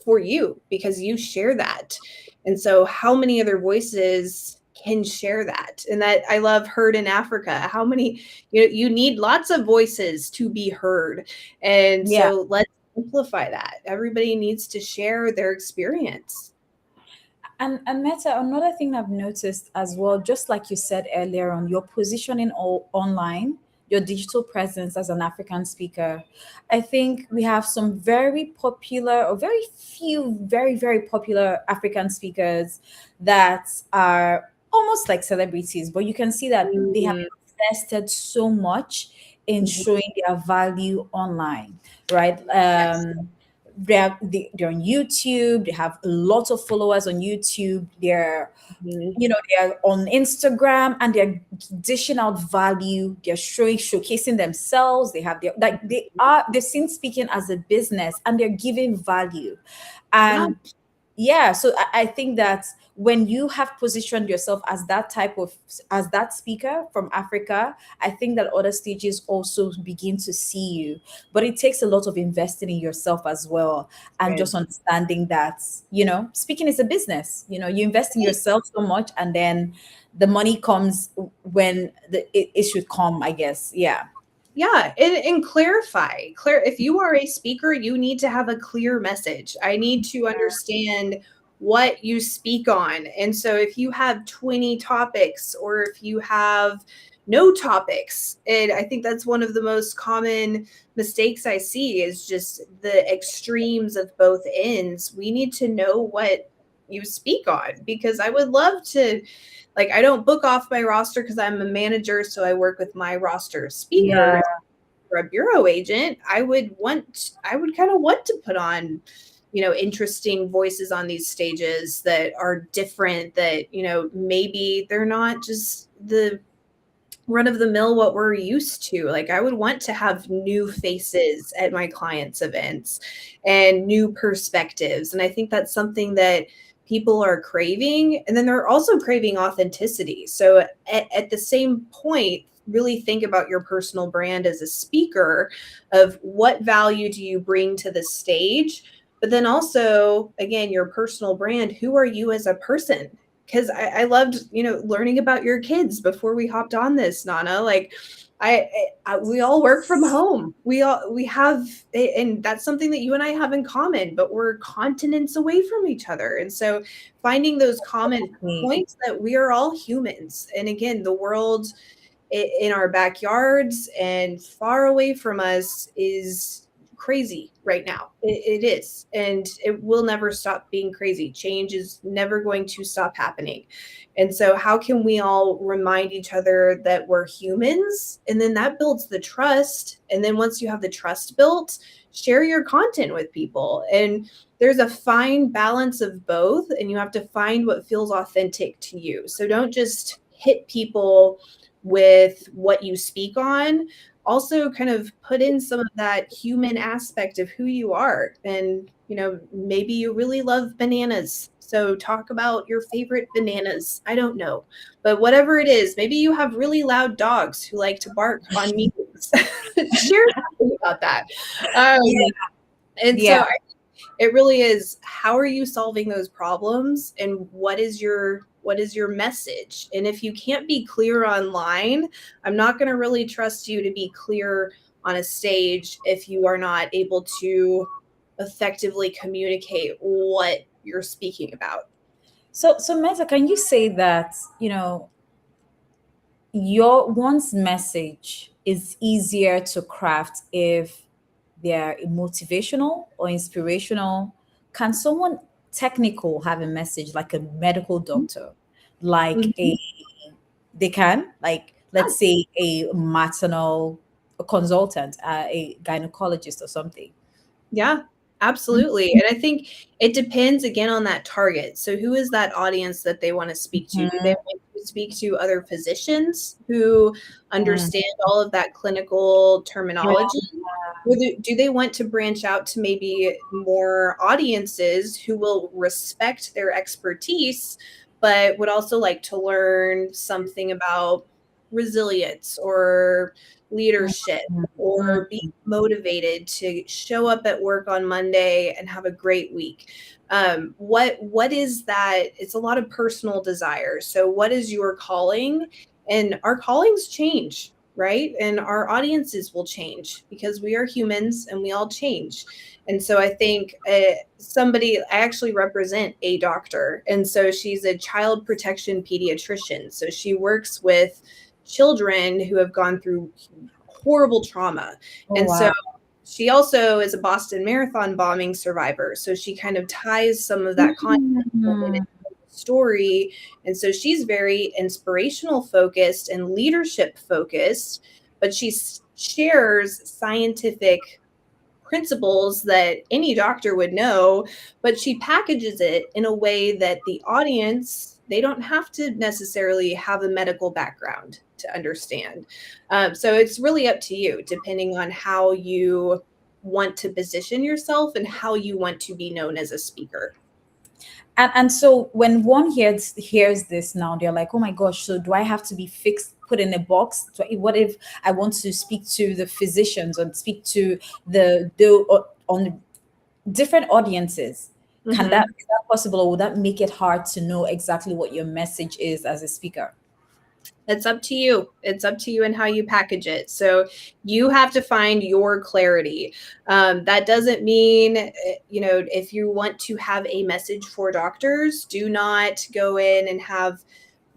for you because you share that. And so how many other voices can share that? And that I love Heard in Africa. How many, you need lots of voices to be heard. And so let's amplify that. Everybody needs to share their experience. And Meta, another thing I've noticed as well, just like you said earlier on, your positioning online, your digital presence as an African speaker. I think we have some very popular or very few, very, very popular African speakers that are almost like celebrities, but you can see that they have invested so much in showing their value online, right? They're on YouTube. They have a lot of followers on YouTube. They're they're on Instagram and they're dishing out value. They're showcasing themselves. They have they're seen speaking as a business and they're giving value. And so I think that when you have positioned yourself as that speaker from Africa, I think that other stages also begin to see you. But it takes a lot of investing in yourself as well, and just understanding that speaking is a business. You invest in yourself so much, and then the money comes when it should come, I guess. And clarify. If you are a speaker, you need to have a clear message. I need to understand what you speak on. And so if you have 20 topics or if you have no topics, and I think that's one of the most common mistakes I see is just the extremes of both ends. We need to know what you speak on because I would love to, I don't book off my roster because I'm a manager, so I work with my roster of speakers. were a bureau agent, I would kind of want to put on, interesting voices on these stages that are different, that, maybe they're not just the run of the mill what we're used to. Like, I would want to have new faces at my clients' events and new perspectives. And I think that's something that people are craving. And then they're also craving authenticity. So at the same point, really think about your personal brand as a speaker, of what value do you bring to the stage, but then also, again, your personal brand. Who are you as a person? Because I loved, learning about your kids before we hopped on this, Nana. Like, we all work from home. We have, and that's something that you and I have in common, but we're continents away from each other. And so finding those common points, that we are all humans. And again, the world in our backyards and far away from us is crazy right now. It is, and it will never stop being crazy. Change is never going to stop happening. And so how can we all remind each other that we're humans? And then that builds the trust. And then once you have the trust built, share your content with people. And there's a fine balance of both, and you have to find what feels authentic to you. So don't just hit people with what you speak on. Also kind of put in some of that human aspect of who you are. And, maybe you really love bananas, so talk about your favorite bananas. I don't know. But whatever it is, maybe you have really loud dogs who like to bark on meetings. Share something about that. So it really is, how are you solving those problems, and what is your message? And if you can't be clear online, I'm not going to really trust you to be clear on a stage if you are not able to effectively communicate what you're speaking about. So Meta, can you say that, your one's message is easier to craft if they're motivational or inspirational? Can someone technical have a message, like a medical doctor, like they can, like, let's say a maternal consultant, a gynecologist or something? Yeah, absolutely. And I think it depends again on that target. So who is that audience that they want to speak to? Do they want to speak to other physicians who understand all of that clinical terminology? Or do they want to branch out to maybe more audiences who will respect their expertise, but would also like to learn something about resilience or leadership, or be motivated to show up at work on Monday and have a great week? What is that? It's a lot of personal desires. So what is your calling? And our callings change, right? And our audiences will change, because we are humans and we all change. And so I think I actually represent a doctor. And so she's a child protection pediatrician. So she works with children who have gone through horrible trauma. So she also is a Boston Marathon bombing survivor. So she kind of ties some of that content in the story. And so she's very inspirational focused and leadership focused, but she shares scientific principles that any doctor would know, but she packages it in a way that the audience, they don't have to necessarily have a medical background to understand. So it's really up to you, depending on how you want to position yourself and how you want to be known as a speaker. And so when one hears this now, they're like, oh my gosh, so do I have to be fixed, put in a box? What if I want to speak to the physicians or speak to the on different audiences? Is that possible, or would that make it hard to know exactly what your message is as a speaker? It's up to you. It's up to you and how you package it. So you have to find your clarity. That doesn't mean, if you want to have a message for doctors, do not go in and have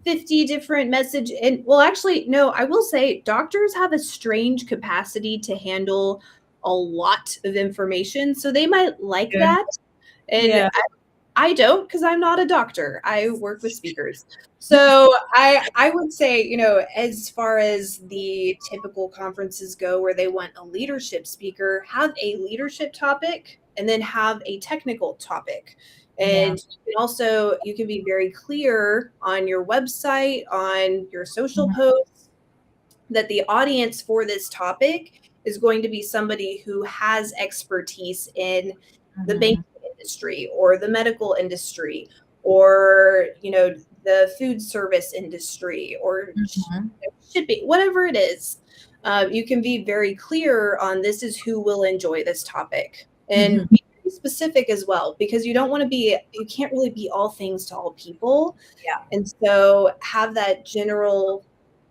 50 different message. And well, actually, no, I will say doctors have a strange capacity to handle a lot of information. So they might like that. And I don't, because I'm not a doctor. I work with speakers. So I would say, as far as the typical conferences go where they want a leadership speaker, have a leadership topic and then have a technical topic. Yeah. And you can be very clear on your website, on your social Mhm. posts, that the audience for this topic is going to be somebody who has expertise in the banking Mhm. industry or the medical industry, or the food service industry, or Mhm. shipping, whatever it is. You can be very clear on, this is who will enjoy this topic, and Mhm. be very specific as well, because you can't really be all things to all people. Yeah. And so have that general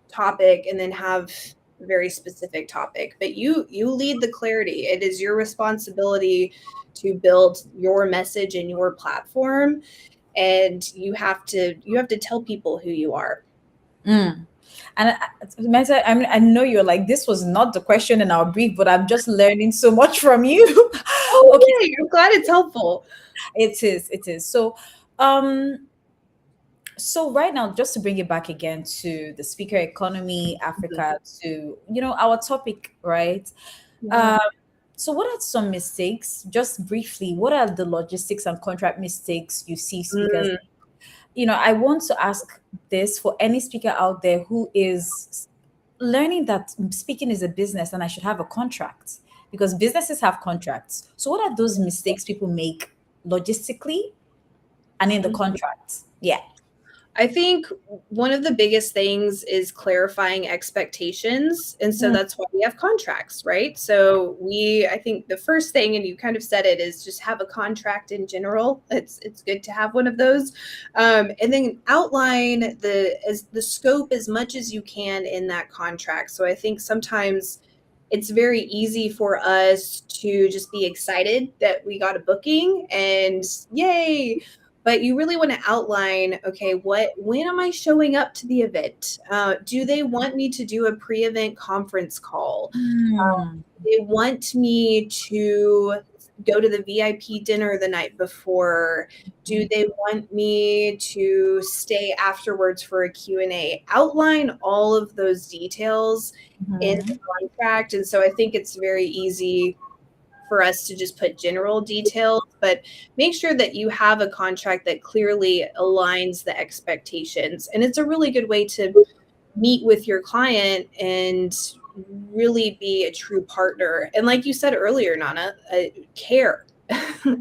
topic and then have a very specific topic, but you lead the clarity. It is your responsibility to build your message and your platform, and you have to tell people who you are. Mm. And Meta, I know you're like, this was not the question in our brief, but I'm just learning so much from you. Okay, Oh, yay, I'm glad it's helpful. it is. It is. Um, so right now, just to bring it back again to the speaker economy, Mhm. Africa, to our topic, right? Yeah. Um, so what are some mistakes? Just briefly, what are the logistics and contract mistakes you see speakers? Mm, I want to ask this for any speaker out there who is learning that speaking is a business and I should have a contract, because businesses have contracts. So, what are those mistakes people make logistically and in the mhm. contract? Yeah. I think one of the biggest things is clarifying expectations. And so Mm. that's why we have contracts, right? So I think the first thing, and you kind of said it, is just have a contract in general. It's good to have one of those. And then outline the scope as much as you can in that contract. So I think sometimes it's very easy for us to just be excited that we got a booking and yay, but you really want to outline, okay, when am I showing up to the event? Do they want me to do a pre-event conference call? Mm. They want me to go to the VIP dinner the night before? Do they want me to stay afterwards for a Q&A? Outline all of those details in the Mhm. contract. And so I think it's very easy for us to just put general details, but make sure that you have a contract that clearly aligns the expectations. And it's a really good way to meet with your client and really be a true partner. And like you said earlier, Nana, care.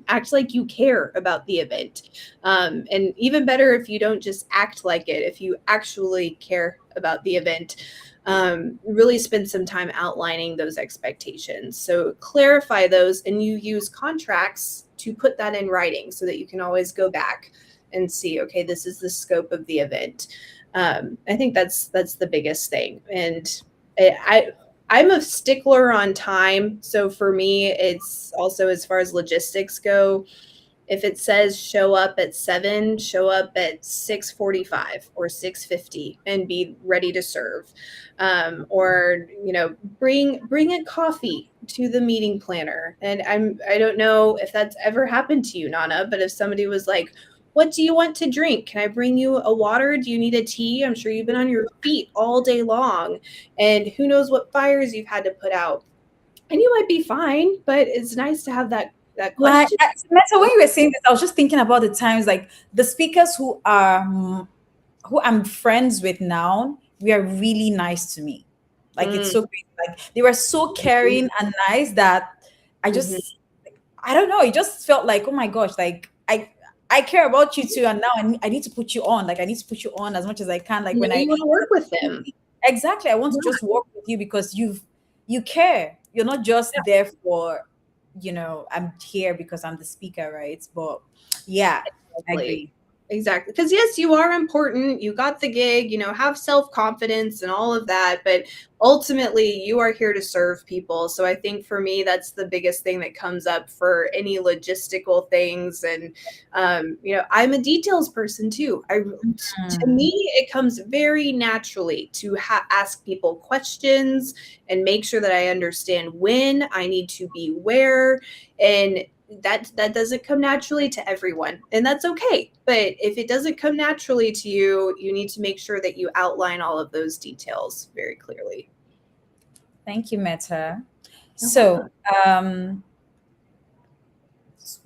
Act like you care about the event. And even better if you don't just act like it, if you actually care about the event. Really spend some time outlining those expectations. So clarify those, and you use contracts to put that in writing so that you can always go back and see, okay, this is the scope of the event. I think that's the biggest thing. And I I'm a stickler on time. So for me, it's also, as far as logistics go, if it says show up at 7, show up at 6:45 or 6:50 and be ready to serve. Or bring a coffee to the meeting planner. And I don't know if that's ever happened to you, Nana, but if somebody was like, what do you want to drink? Can I bring you a water? Do you need a tea? I'm sure you've been on your feet all day long, and who knows what fires you've had to put out. And you might be fine, but it's nice to have that Like, question. Meta, when you were saying this, I was just thinking about the times like the speakers who I'm friends with now, we are really nice to me. Like it's Mm, so great. Like they were so caring and nice that I mhm. just I don't know, it just felt like, oh my gosh, like I care about you too, and now I need to put you on. Like I need to put you on as much as I can. Like You when know, you want to work with them. exactly, I want to Yeah, just work with you because you care. You're not just there for, I'm here because I'm the speaker, right? But yeah, I exactly. agree. Exactly. Because yes, you are important. You got the gig, have self-confidence and all of that, but ultimately you are here to serve people. So I think for me, that's the biggest thing that comes up for any logistical things. And I'm a details person too. To Mm. me, it comes very naturally to ask people questions and make sure that I understand when I need to be where. And that doesn't come naturally to everyone, and that's okay. But if it doesn't come naturally to you, you need to make sure that you outline all of those details very clearly. Thank you, Meta. You're So welcome.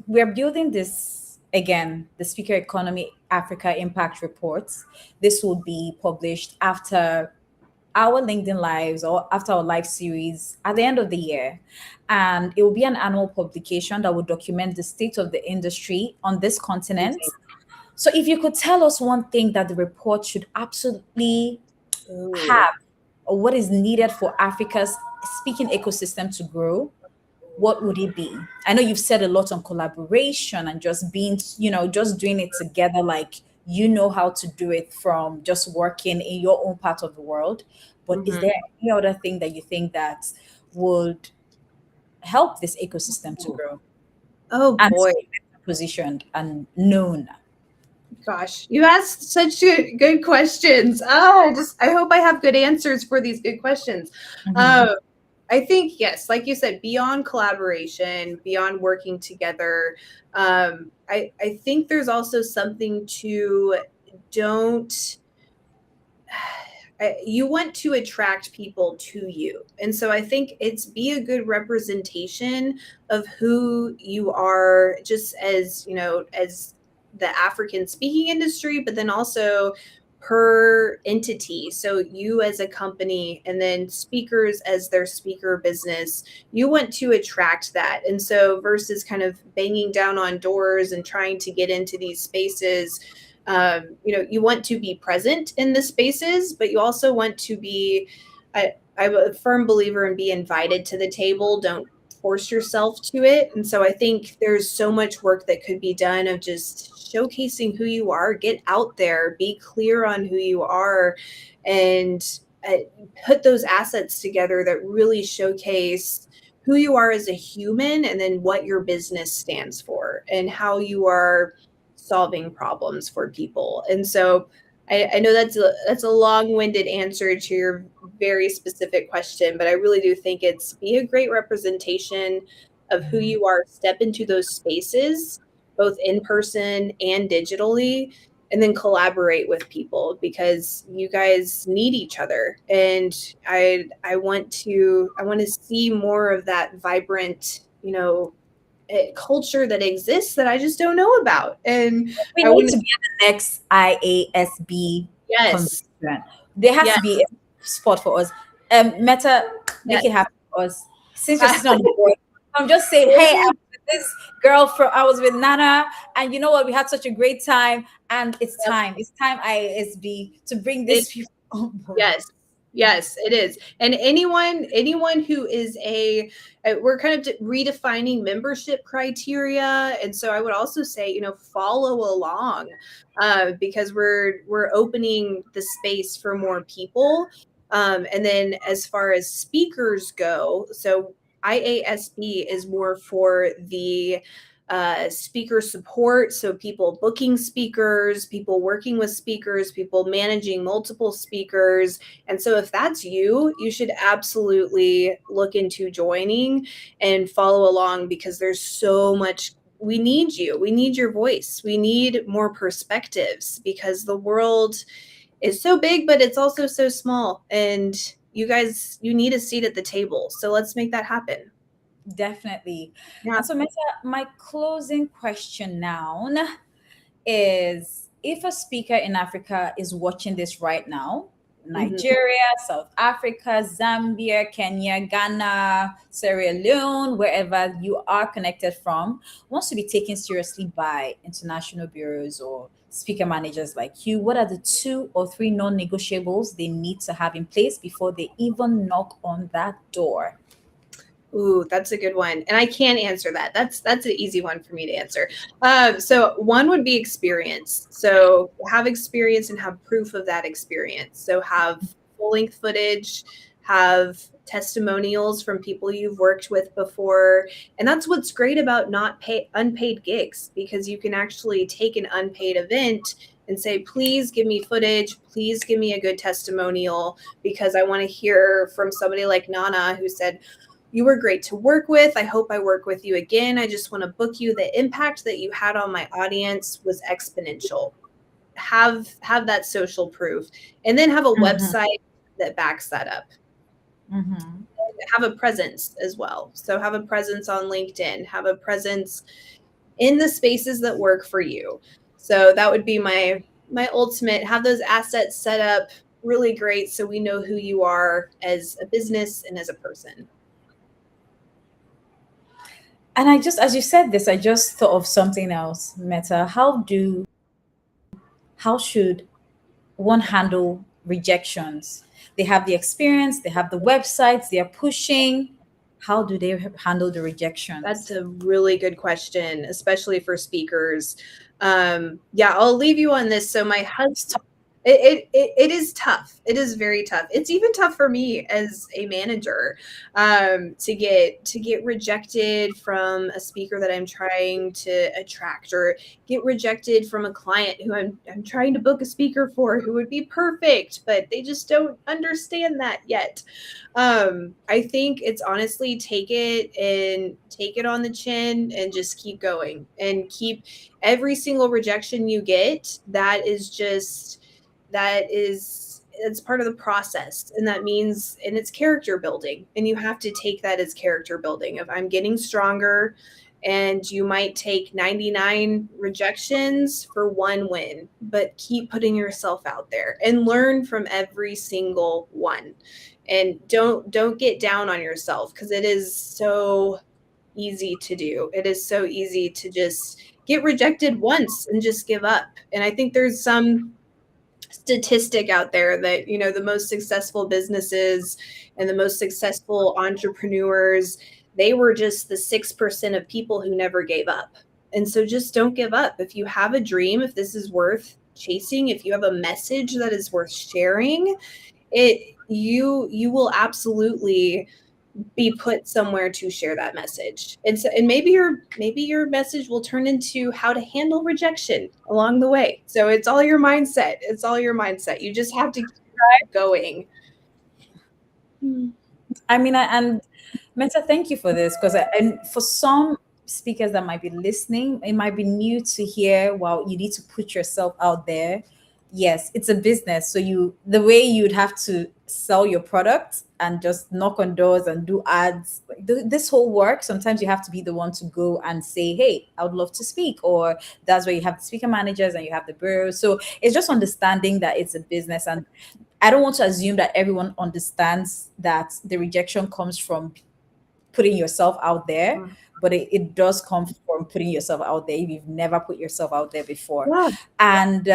we're building this again, the Speaker Economy Africa Impact Reports. This will be published after our LinkedIn Lives or after our live series at the end of the year. And it will be an annual publication that will document the state of the industry on this continent. Amazing. So, if you could tell us one thing that the report should absolutely Ooh. have, or what is needed for Africa's speaking ecosystem to grow, what would it be? I know you've said a lot on collaboration and just being, just doing it together, like you know how to do it from just working in your own part of the world. But is Mhm. there any other thing that you think that would help this ecosystem to grow Oh and to boy. be better positioned and known? Gosh, you asked such good questions. I hope I have good answers for these good questions. Mhm. Um, I think yes, like you said, beyond collaboration, beyond working together, I think there's also something to don't. You want to attract people to you, and so I think it's be a good representation of who you are, just as as the African speaking industry, but then also per entity. So you as a company, and then speakers as their speaker business, you want to attract that. And so versus kind of banging down on doors and trying to get into these spaces, you want to be present in the spaces, but you also want to be, I'm a firm believer in be invited to the table. Don't force yourself to it. And so I think there's so much work that could be done of just showcasing who you are, get out there, be clear on who you are, and put those assets together that really showcase who you are as a human, and then what your business stands for and how you are solving problems for people. And so I know that's a long-winded answer to your very specific question, but I really do think it's be a great representation of who you are, step into those spaces, both in person and digitally, and then collaborate with people because you guys need each other. And I want to see more of that vibrant, culture that exists that I just don't know about. And We I need want to, to be at the next IASB yes, convention. There has yes, to be a spot for us. Meta, make it yes. happen for us. Since you're sitting on the board, I'm just saying, hey, I Please. was with this girl from I was with Nana, and you know what? We had such a great time, and it's Yep. time. It's time IASB to bring It, these people on board. yes. Yes, it is. And anyone who is we're kind of redefining membership criteria. And so I would also say, follow along, because we're opening the space for more people. And then as far as speakers go, so IASB is more for the speaker support. So people booking speakers, people working with speakers, people managing multiple speakers. And so if that's you, you should absolutely look into joining and follow along, because there's so much. We need you. We need your voice. We need more perspectives, because the world is so big, but it's also so small. And you need a seat at the table. So let's make that happen. Definitely. Yeah. And so, Meta, my closing question now is if a speaker in Africa is watching this right now, Mhm. Nigeria, South Africa, Zambia, Kenya, Ghana, Sierra Leone, wherever you are connected from, wants to be taken seriously by international bureaus or speaker managers like you, what are the 2 or 3 non negotiables they need to have in place before they even knock on that door? Ooh, that's a good one. And I can answer that. That's an easy one for me to answer. So one would be experience. So have experience and have proof of that experience. So have full length footage, have testimonials from people you've worked with before. And that's what's great about not pay unpaid gigs, because you can actually take an unpaid event and say, please give me footage, please give me a good testimonial, because I want to hear from somebody like Nana who said, You were great to work with. I hope I work with you again. I just want to book you. The impact that you had on my audience was exponential. Have that social proof, and then have a Mhm. website that backs that up. Mhm. Have a presence as well. So have a presence on LinkedIn, have a presence in the spaces that work for you. So that would be my ultimate. Have those assets set up really great so we know who you are as a business and as a person. And I just, as you said this, I just thought of something else, Meta. How should one handle rejections? They have the experience, they have the websites, they are pushing. How do they handle the That's rejections? a really good question, especially for speakers. Yeah, I'll leave you on this. So my husband, Stop. it is tough. It is very tough. It's even tough for me as a manager, to get rejected from a speaker that I'm trying to attract, or get rejected from a client who I'm trying to book a speaker for who would be perfect, but they just don't understand that yet. I think it's honestly take it on the chin and just keep going, and keep every single rejection you get. It's part of the process, and that means, and it's character building, and you have to take that as character building of I'm getting stronger. And you might take 99 rejections for one win, but keep putting yourself out there and learn from every single one. And don't get down on yourself, because it is so easy to do. It is so easy to just get rejected once and just give up. And I think there's some statistic out there that, the most successful businesses and the most successful entrepreneurs, they were just the 6% of people who never gave up. And so just don't give up. If you have a dream, if this is worth chasing, if you have a message that is worth sharing, you will absolutely be put somewhere to share that message. And maybe your message will turn into how to handle rejection along the way. So it's all your mindset. It's all your mindset. You just have to keep going. I mean, and Meta, thank you for this, because and for some speakers that might be listening, it might be new to hear. Well, you need to put yourself out there. Yes, it's a business, so the way you'd have to sell your product and just knock on doors and do ads, like this whole work. Sometimes you have to be the one to go and say, "Hey, I would love to speak," or that's where you have the speaker managers and you have the bureaus. So it's just understanding that it's a business, and I don't want to assume that everyone understands that the rejection comes from putting yourself out there, but it does come from putting yourself out there if you've never put yourself out there before. Yeah. And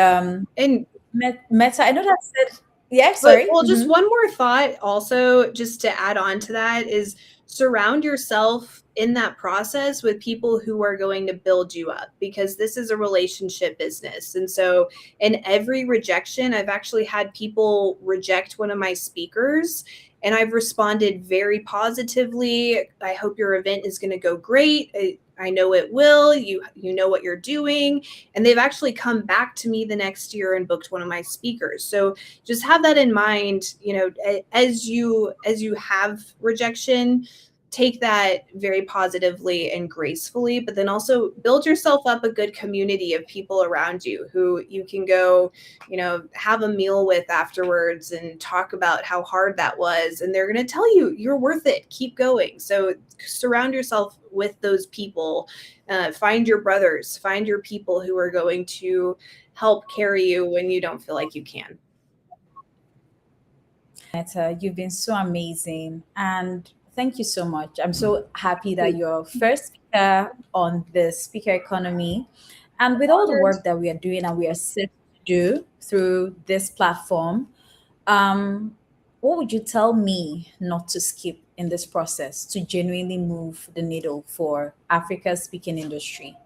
And Meta, I know that said, yeah, But sorry. well, just one more thought also, just to add on to that, is surround yourself in that process with people who are going to build you up, because this is a relationship business. And so in every rejection, I've actually had people reject one of my speakers, and I've responded very positively. I hope your event is going to go great. I know it will. You know what you're doing. And they've actually come back to me the next year and booked one of my speakers. So just have that in mind. As you have rejection, take that very positively and gracefully, but then also build yourself up a good community of people around you who you can go, have a meal with afterwards and talk about how hard that was, and they're going to tell you you're worth it, keep going. So surround yourself with those people. Find your brothers, find your people who are going to help carry you when you don't feel like you can. Meta, you've been so amazing. And thank you so much. I'm so happy that you're first speaker on the speaker economy. And with all the Honored. work that we are doing and we are set to do through this platform, um, what would you tell me not to skip in this process to genuinely move the needle for Africa's speaking industry?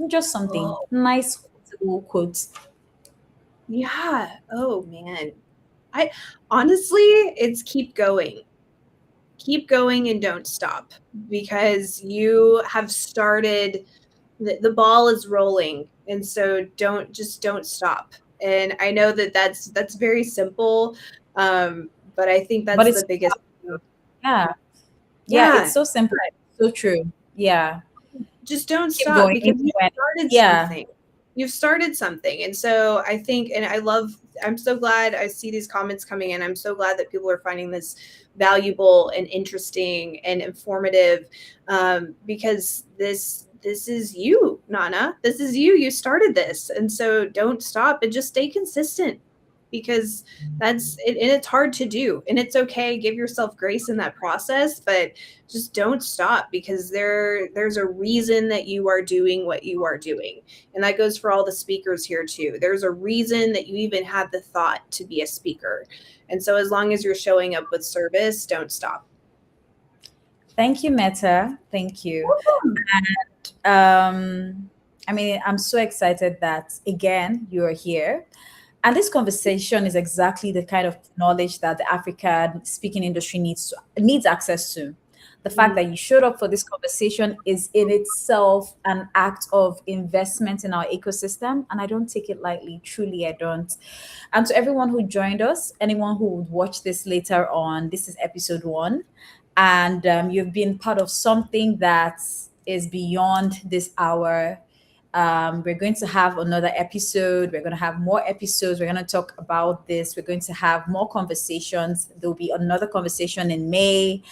Just something Oh, nice, quotable quotes. yeah. Oh man. I honestly, it's keep going and don't stop, because you have started, the ball is rolling. And so don't stop. And I know that that's very simple. But I think But that's the it's biggest. yeah. Yeah, Yeah, it's so simple. So true. Yeah. just don't Keep stop going because even you when, started yeah. something. You've started something. And so I think, and I'm so glad I see these comments coming in. I'm so glad that people are finding this valuable and interesting and informative, because this is you, Nana. This is you. You started this. And so don't stop and just stay consistent, because that's it, and it's hard to do, and it's okay. Give yourself grace in that process, but just don't stop, because there's a reason that you are doing what you are doing. And that goes for all the speakers here too. There's a reason that you even had the thought to be a speaker. And so as long as you're showing up with service, don't stop. Thank you, Meta. Thank you. I mean, I'm so excited that again you're here. And this conversation is exactly the kind of knowledge that the African speaking industry needs access to. The fact that you showed up for this conversation is in itself an act of investment in our ecosystem, and I don't take it lightly. Truly, I don't. And to everyone who joined us, anyone who would watch this later on, this is episode 1, and you've been part of something that is beyond this hour. We're going to have another episode. We're going to have more episodes. We're going to talk about this. We're going to have more conversations. There'll be another conversation in May.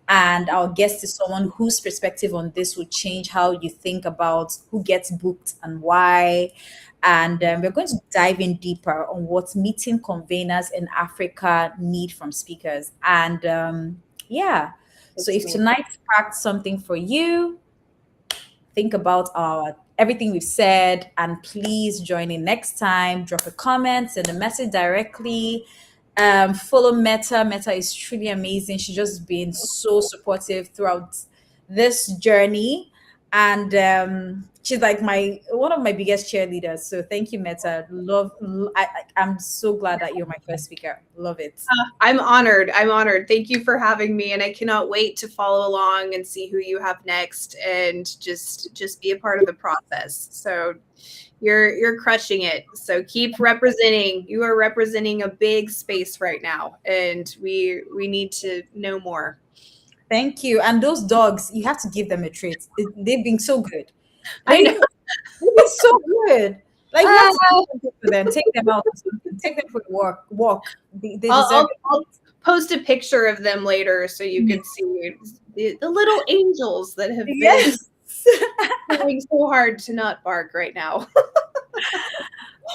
And our guest is someone whose perspective on this will change how you think about who gets booked and why. And we're going to dive in deeper on what meeting conveners in Africa need from speakers. And yeah, so It's if me. tonight sparked something for you, think about our everything we've said, and please join in next time. Drop a comment, send a message directly. Follow Meta. Meta is truly amazing. She's just been so supportive throughout this journey, and she's like my one of my biggest cheerleaders. So thank you, Meta. I'm so glad that you're my first speaker. Love it. I'm honored. I'm honored. Thank you for having me, and I cannot wait to follow along and see who you have next, and just be a part of the process. So you're crushing it. So keep representing. You are representing a big space right now, and we need to know more. Thank you. And those dogs, you have to give them a treat. They've been so good. I Like know. they've been so good. Like you have to Ah, do something for them. Take them out or something. Take them for a walk. Walk. They I'll, deserve I'll, I'll post a picture of them later so you it. can see the little angels that have been Yes. trying so hard to not bark right now.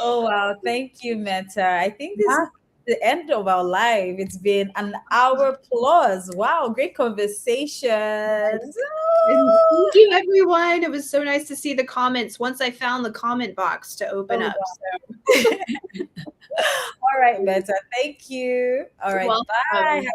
Oh wow. Thank you, Meta. I think this is Yeah. the end of our live. It's been an hour plus. Wow, great conversations. And thank you, everyone. It was so nice to see the comments once I found the comment box to open Oh, up. wow. So All right, Meta. Thank you. All right. welcome. Bye.